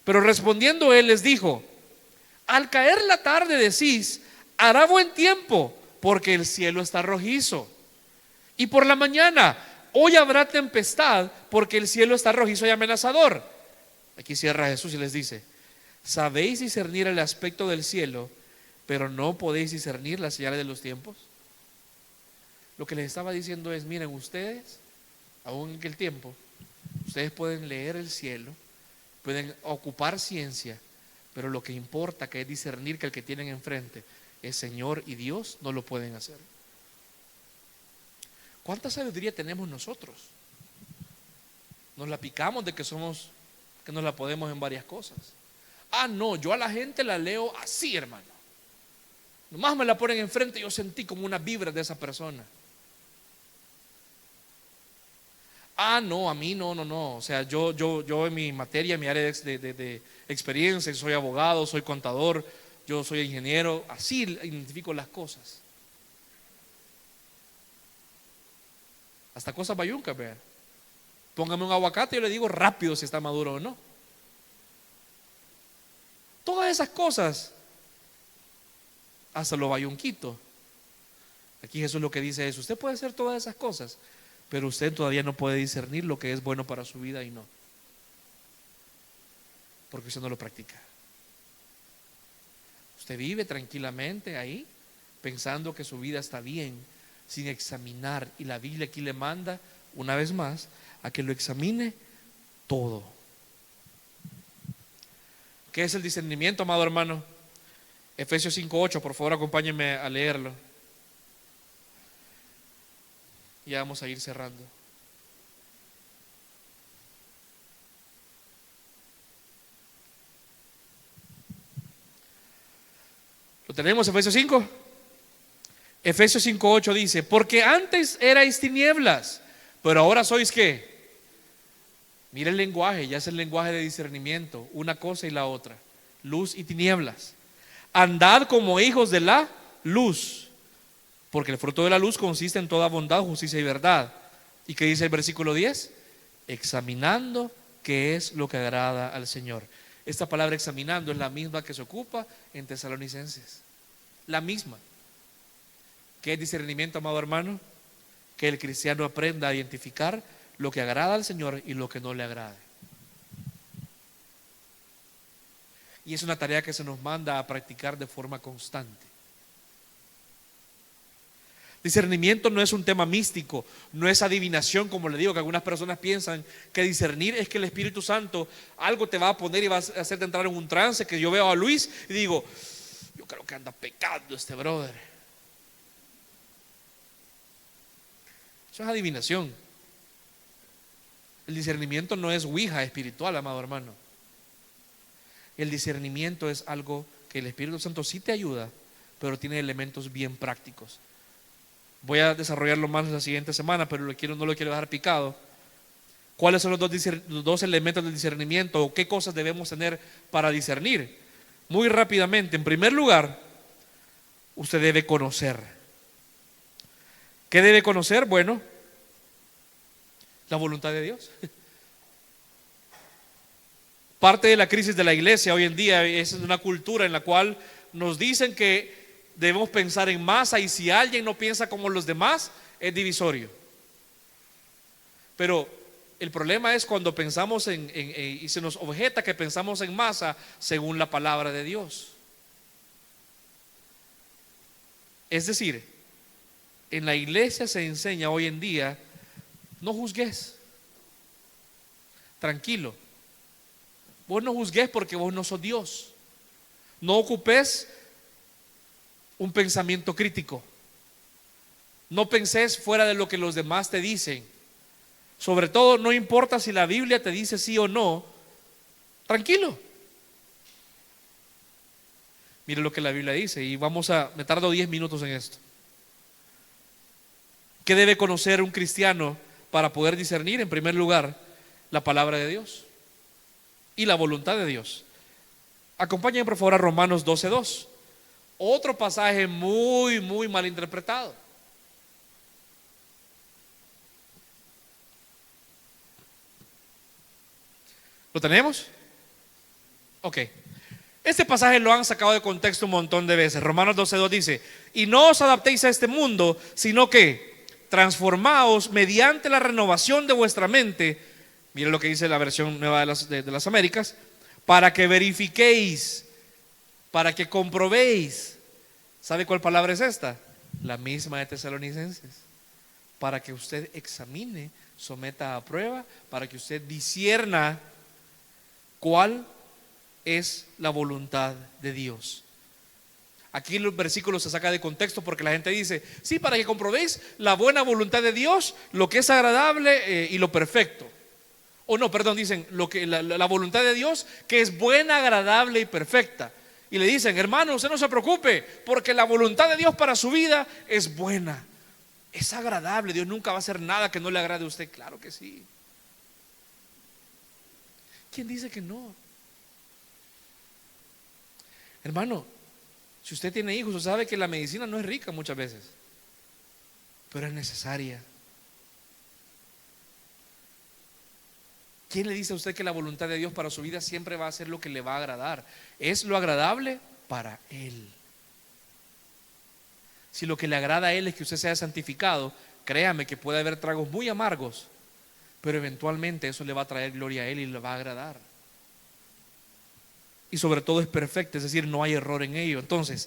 Pero respondiendo él les dijo: al caer la tarde decís, hará buen tiempo, porque el cielo está rojizo. Y por la mañana, hoy habrá tempestad, porque el cielo está rojizo y amenazador. Aquí cierra Jesús y les dice: ¿sabéis discernir el aspecto del cielo, pero no podéis discernir las señales de los tiempos? Lo que les estaba diciendo es: miren, ustedes, aún en aquel tiempo, ustedes pueden leer el cielo, pueden ocupar ciencia, pero lo que importa, que es discernir que el que tienen enfrente es Señor y Dios, no lo pueden hacer. ¿Cuánta sabiduría tenemos nosotros? Nos la picamos de que nos la podemos en varias cosas. Ah, no, yo a la gente la leo así, hermano. Nomás me la ponen enfrente y yo sentí como una vibra de esa persona. Ah, no, a mí no. O sea, yo en mi materia, en mi área de experiencia, soy abogado, soy contador, yo soy ingeniero, así identifico las cosas. Hasta cosas bayuncas, vean. Póngame un aguacate y yo le digo rápido si está maduro o no. Todas esas cosas, hasta lo bayunquito. Aquí Jesús lo que dice es: usted puede hacer todas esas cosas, pero usted todavía no puede discernir lo que es bueno para su vida y no, porque usted no lo practica. Usted vive tranquilamente ahí, pensando que su vida está bien, sin examinar. Y la Biblia aquí le manda, una vez más, a que lo examine todo. ¿Qué es el discernimiento, amado hermano? Efesios 5:8, por favor, acompáñenme a leerlo. Ya vamos a ir cerrando. ¿Lo tenemos, Efesios 5? Efesios 5:8 dice: porque antes erais tinieblas, pero ahora sois ¿qué? Mira el lenguaje, ya es el lenguaje de discernimiento, una cosa y la otra, luz y tinieblas. Andad como hijos de la luz, porque el fruto de la luz consiste en toda bondad, justicia y verdad. ¿Y qué dice el versículo 10? Examinando qué es lo que agrada al Señor. Esta palabra examinando es la misma que se ocupa en Tesalonicenses. La misma. ¿Qué es discernimiento, amado hermano? Que el cristiano aprenda a identificar lo que agrada al Señor y lo que no le agrade. Y es una tarea que se nos manda a practicar de forma constante. Discernimiento no es un tema místico, no es adivinación, como le digo, que algunas personas piensan que discernir es que el Espíritu Santo algo te va a poner y va a hacerte entrar en un trance. Que yo veo a Luis y digo: yo creo que anda pecando este brother. Eso es adivinación. El discernimiento no es ouija espiritual, amado hermano. El discernimiento es algo que el Espíritu Santo sí te ayuda, pero tiene elementos bien prácticos. Voy a desarrollarlo más la siguiente semana, pero no lo quiero dejar picado. ¿Cuáles son los dos elementos del discernimiento, o qué cosas debemos tener para discernir? Muy rápidamente, en primer lugar, usted debe conocer. ¿Qué debe conocer? Bueno, la voluntad de Dios. Parte de la crisis de la iglesia hoy en día es una cultura en la cual nos dicen que debemos pensar en masa, y si alguien no piensa como los demás, es divisorio. Pero el problema es cuando pensamos y se nos objeta que pensamos en masa según la palabra de Dios. Es decir, en la iglesia se enseña hoy en día: no juzgues. Tranquilo. Vos no juzgues porque vos no sos Dios. No ocupes un pensamiento crítico. No penses fuera de lo que los demás te dicen. Sobre todo, no importa si la Biblia te dice sí o no. Tranquilo. Mire lo que la Biblia dice, y me tardo 10 minutos en esto. ¿Qué debe conocer un cristiano para poder discernir, en primer lugar, la palabra de Dios y la voluntad de Dios. Acompáñenme por favor a Romanos 12:2. Otro pasaje muy, muy mal interpretado. ¿Lo tenemos? Ok. Este pasaje lo han sacado de contexto un montón de veces. Romanos 12:2 dice: y no os adaptéis a este mundo, sino que transformaos mediante la renovación de vuestra mente. Miren lo que dice la versión nueva de las Américas: para que verifiquéis, para que comprobéis. ¿Sabe cuál palabra es esta? La misma de Tesalonicenses. Para que usted examine, someta a prueba, para que usted discierna cuál es la voluntad de Dios. Aquí el versículo se saca de contexto porque la gente dice: sí, para que comprobéis la buena voluntad de Dios, lo que es agradable y lo perfecto. O no, perdón, dicen la voluntad de Dios que es buena, agradable y perfecta. Y le dicen: hermano, usted no se preocupe, porque la voluntad de Dios para su vida es buena, es agradable. Dios nunca va a hacer nada que no le agrade a usted. Claro que sí. ¿Quién dice que no? Hermano, si usted tiene hijos, usted sabe que la medicina no es rica muchas veces, pero es necesaria. ¿Quién le dice a usted que la voluntad de Dios para su vida siempre va a ser lo que le va a agradar? Es lo agradable para Él. Si lo que le agrada a Él es que usted sea santificado, créame que puede haber tragos muy amargos, pero eventualmente eso le va a traer gloria a Él y le va a agradar. Y sobre todo es perfecto, es decir, no hay error en ello. Entonces,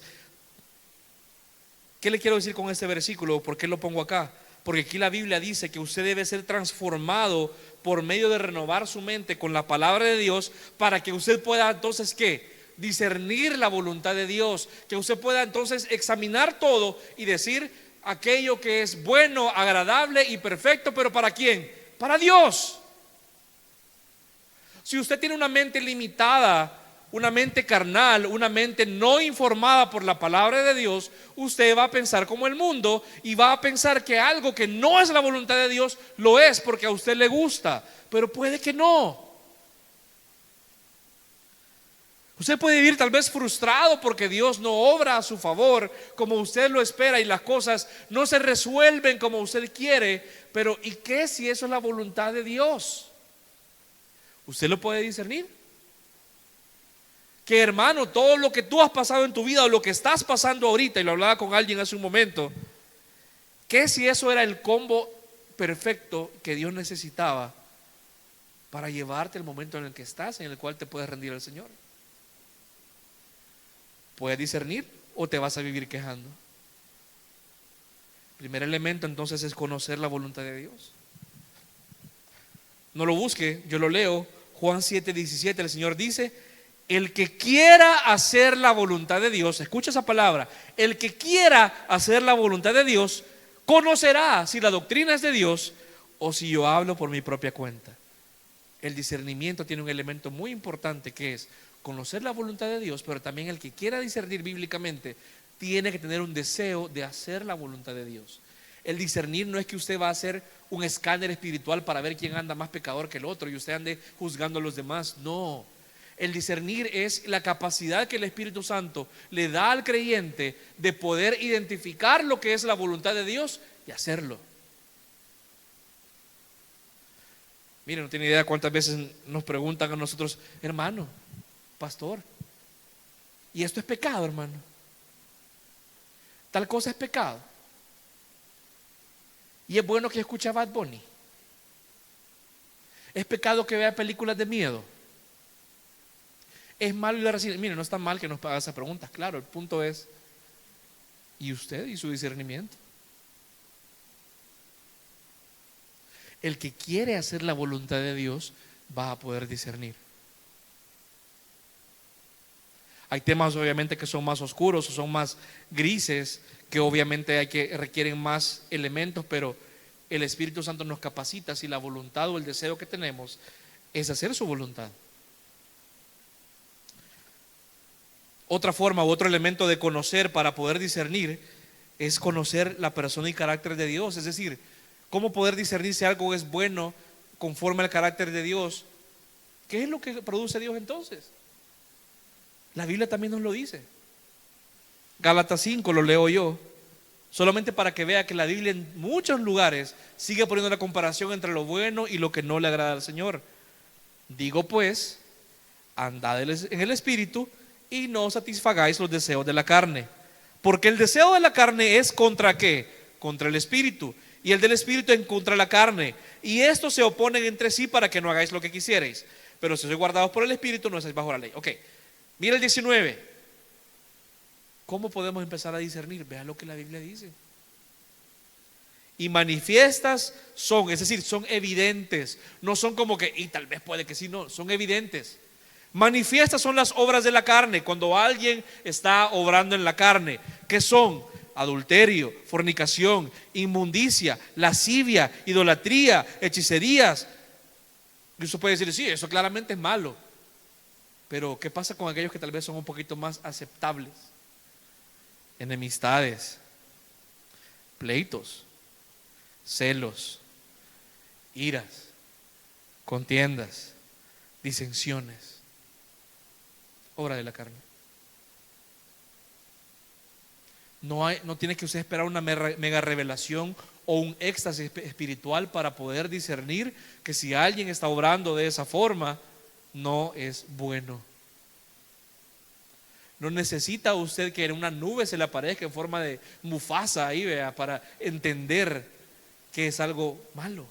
¿qué le quiero decir con este versículo? ¿Por qué lo pongo acá? Porque aquí la Biblia dice que usted debe ser transformado por medio de renovar su mente con la palabra de Dios, para que usted pueda entonces, ¿qué? Discernir la voluntad de Dios, que usted pueda entonces examinar todo y decir aquello que es bueno, agradable y perfecto. ¿Pero para quién? Para Dios. Si usted tiene una mente limitada, una mente carnal, una mente no informada por la palabra de Dios, usted va a pensar como el mundo y va a pensar que algo que no es la voluntad de Dios lo es porque a usted le gusta, pero puede que no. Usted puede vivir tal vez frustrado porque Dios no obra a su favor como usted lo espera y las cosas no se resuelven como usted quiere. Pero ¿y qué si eso es la voluntad de Dios? ¿Usted lo puede discernir? Que hermano, todo lo que tú has pasado en tu vida o lo que estás pasando ahorita, y lo hablaba con alguien hace un momento, ¿qué si eso era el combo perfecto que Dios necesitaba para llevarte al momento en el que estás, en el cual te puedes rendir al Señor? ¿Puedes discernir o te vas a vivir quejando? El primer elemento entonces es conocer la voluntad de Dios. No lo busque, yo lo leo. Juan 7:17, el Señor dice: el que quiera hacer la voluntad de Dios, escucha esa palabra, el que quiera hacer la voluntad de Dios, conocerá si la doctrina es de Dios o si yo hablo por mi propia cuenta. El discernimiento tiene un elemento muy importante que es conocer la voluntad de Dios, pero también el que quiera discernir bíblicamente tiene que tener un deseo de hacer la voluntad de Dios. El discernir no es que usted va a hacer un escáner espiritual para ver quién anda más pecador que el otro y usted ande juzgando a los demás, no. El discernir es la capacidad que el Espíritu Santo le da al creyente de poder identificar lo que es la voluntad de Dios y hacerlo. Miren, no tiene idea cuántas veces nos preguntan a nosotros: hermano, pastor, ¿y esto es pecado, hermano? ¿Tal cosa es pecado? ¿Y es bueno que escuche a Bad Bunny? ¿Es pecado que vea películas de miedo? ¿Es malo ir a recibir? Mire, no está mal que nos haga esas preguntas, claro, el punto es: ¿y usted y su discernimiento? El que quiere hacer la voluntad de Dios va a poder discernir. Hay temas obviamente que son más oscuros o son más grises, que obviamente requieren más elementos, pero el Espíritu Santo nos capacita si la voluntad o el deseo que tenemos es hacer su voluntad. Otra forma u otro elemento de conocer para poder discernir es conocer la persona y carácter de Dios. Es decir, ¿Cómo poder discernir si algo es bueno conforme al carácter de Dios? ¿Qué es lo que produce Dios entonces? La Biblia también nos lo dice. Gálatas 5 lo leo yo, solamente para que vea que la Biblia en muchos lugares sigue poniendo la comparación entre lo bueno y lo que no le agrada al Señor. Digo pues, andad en el Espíritu y no satisfagáis los deseos de la carne. Porque el deseo de la carne es ¿contra qué? Contra el Espíritu. Y el del Espíritu en contra de la carne. Y estos se oponen entre sí para que no hagáis lo que quisierais. Pero si sois guardados por el Espíritu, no estáis bajo la ley. Ok, mira el 19. ¿Cómo podemos empezar a discernir? Vea lo que la Biblia dice. Y manifiestas son, es decir, son evidentes. No son como que, y tal vez puede que sí, no, son evidentes. Manifiestas son las obras de la carne. Cuando alguien está obrando en la carne, ¿qué son? Adulterio, fornicación, inmundicia, lascivia, idolatría, hechicerías. Y usted puede decir, sí, eso claramente es malo. Pero ¿qué pasa con aquellos que tal vez son un poquito más aceptables? Enemistades, pleitos, celos, iras, contiendas, disensiones, obra de la carne. No tiene que usted esperar una mega revelación o un éxtasis espiritual para poder discernir que si alguien está obrando de esa forma, no es bueno. No necesita usted que en una nube se le aparezca en forma de Mufasa ahí, vea, para entender que es algo malo.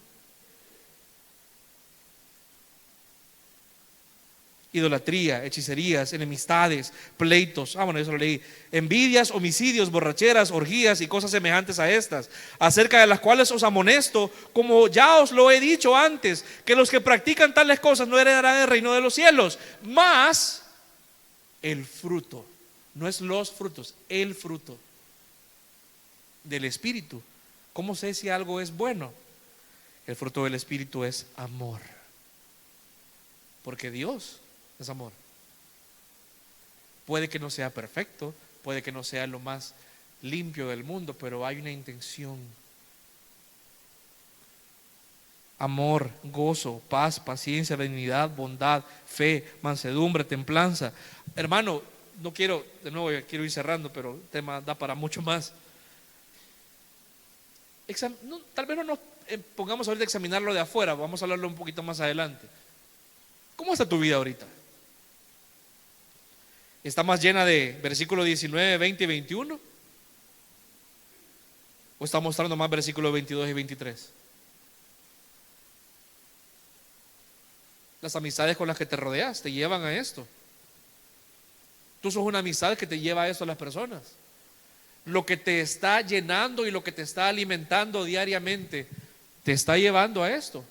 Idolatría, hechicerías, enemistades, pleitos, bueno, eso lo leí, envidias, homicidios, borracheras, orgías y cosas semejantes a estas, acerca de las cuales os amonesto, como ya os lo he dicho antes, que los que practican tales cosas no heredarán el reino de los cielos. Mas el fruto, no es los frutos, el fruto del Espíritu. ¿Cómo sé si algo es bueno? El fruto del Espíritu es amor, porque Dios es amor. Puede que no sea perfecto, puede que no sea lo más limpio del mundo, pero hay una intención. Amor, gozo, paz, paciencia, benignidad, bondad, fe, mansedumbre, templanza. Hermano, no quiero, de nuevo quiero ir cerrando, pero el tema da para mucho más. Tal vez no nos pongamos ahorita a examinarlo de afuera, vamos a hablarlo un poquito más adelante. ¿Cómo está tu vida ahorita? ¿Está más llena de versículos 19, 20 y 21? ¿O está mostrando más versículos 22 y 23? Las amistades con las que te rodeas te llevan a esto. Tú sos una amistad que te lleva a eso a las personas. Lo que te está llenando y lo que te está alimentando diariamente te está llevando a esto.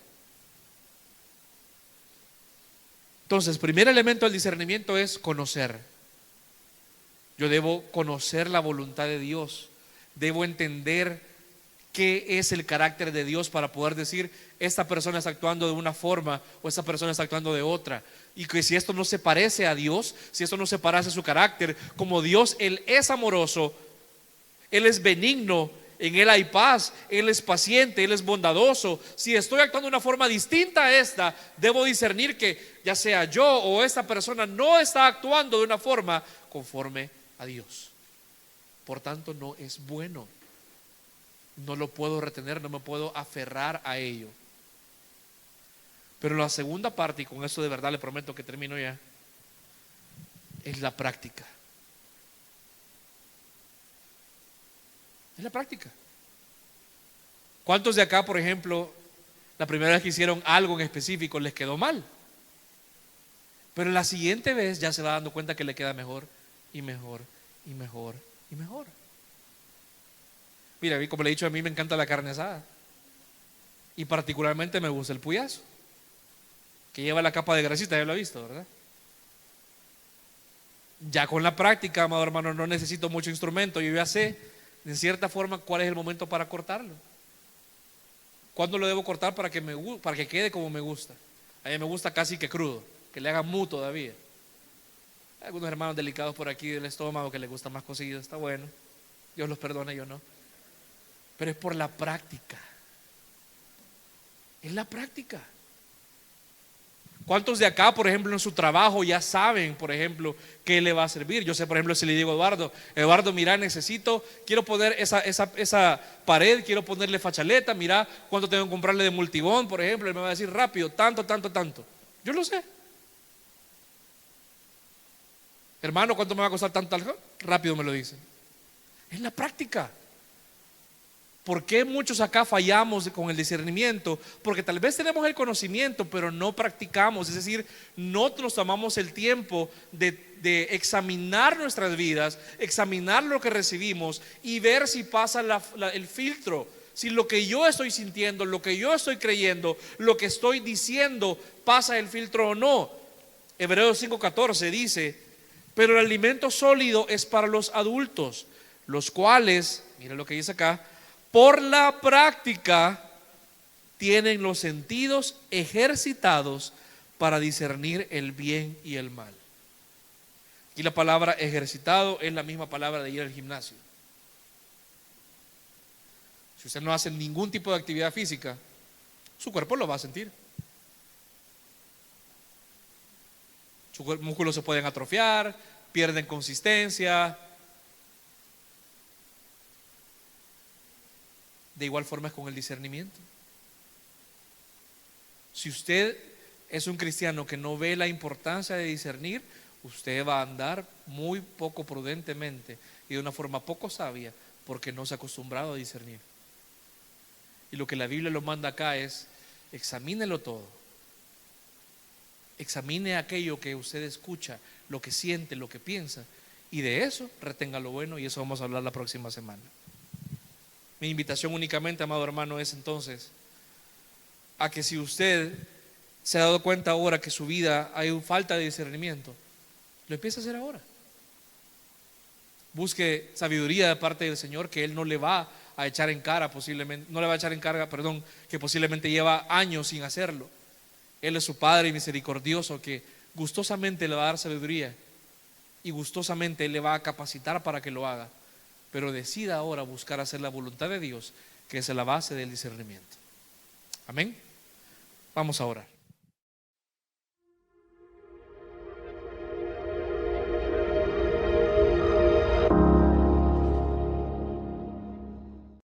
Entonces, primer elemento del discernimiento es conocer. Yo debo conocer la voluntad de Dios. Debo entender qué es el carácter de Dios para poder decir, esta persona está actuando de una forma o esta persona está actuando de otra. Y que si esto no se parece a Dios, si esto no se parece a su carácter, como Dios, Él es amoroso, Él es benigno, en Él hay paz, Él es paciente, Él es bondadoso. Si estoy actuando de una forma distinta a esta, debo discernir que ya sea yo o esta persona no está actuando de una forma conforme a Dios. Por tanto, no es bueno. No lo puedo retener, no me puedo aferrar a ello. Pero la segunda parte, y con eso de verdad le prometo que termino ya, es la práctica. Es la práctica. ¿Cuántos de acá, por ejemplo, la primera vez que hicieron algo en específico les quedó mal? Pero la siguiente vez ya se va dando cuenta que le queda mejor y mejor y mejor y mejor. Mira, como le he dicho, a mí me encanta la carne asada. Y particularmente me gusta el puyazo, que lleva la capa de grasita, ya lo he visto, ¿verdad? Ya con la práctica, amado hermano, no necesito mucho instrumento. Yo ya sé, en cierta forma, cuál es el momento para cortarlo. ¿Cuándo lo debo cortar para que quede como me gusta? A mí me gusta casi que crudo, que le haga mu todavía. Hay algunos hermanos delicados por aquí del estómago que les gusta más cocido, está bueno. Dios los perdone, yo no. Pero es por la práctica. Es la práctica. ¿Cuántos de acá, por ejemplo, en su trabajo ya saben, por ejemplo, qué le va a servir? Yo sé, por ejemplo, si le digo a Eduardo, mira, quiero poner esa pared, quiero ponerle fachaleta, mira, cuánto tengo que comprarle de multibón, por ejemplo, él me va a decir rápido, tanto. Yo lo sé. Hermano, ¿cuánto me va a costar tanto? Rápido me lo dicen. Es la práctica. ¿Por qué muchos acá fallamos con el discernimiento? Porque tal vez tenemos el conocimiento, pero no practicamos. Es decir, no nos tomamos el tiempo de examinar nuestras vidas, examinar lo que recibimos y ver si pasa el filtro. Si lo que yo estoy sintiendo, lo que yo estoy creyendo, lo que estoy diciendo, pasa el filtro o no. Hebreos 5:14 dice: pero el alimento sólido es para los adultos, los cuales, mira lo que dice acá, por la práctica tienen los sentidos ejercitados para discernir el bien y el mal. Y la palabra ejercitado es la misma palabra de ir al gimnasio. Si usted no hace ningún tipo de actividad física, su cuerpo lo va a sentir. Sus músculos se pueden atrofiar, pierden consistencia. De igual forma es con el discernimiento. Si usted es un cristiano que no ve la importancia de discernir, usted va a andar muy poco prudentemente y de una forma poco sabia, porque no se ha acostumbrado a discernir. Y lo que la Biblia lo manda acá es: examínelo todo. Examine aquello que usted escucha, lo que siente, lo que piensa, y de eso retenga lo bueno, y eso vamos a hablar la próxima semana. Mi invitación únicamente, amado hermano, es entonces a que si usted se ha dado cuenta ahora que su vida hay falta de discernimiento, lo empiece a hacer ahora. Busque sabiduría de parte del Señor, que Él no le va a echar en cara posiblemente, no le va a echar en carga, que posiblemente lleva años sin hacerlo. Él es su Padre misericordioso, que gustosamente le va a dar sabiduría y gustosamente Él le va a capacitar para que lo haga. Pero decida ahora buscar hacer la voluntad de Dios, que es la base del discernimiento. Amén. Vamos a orar.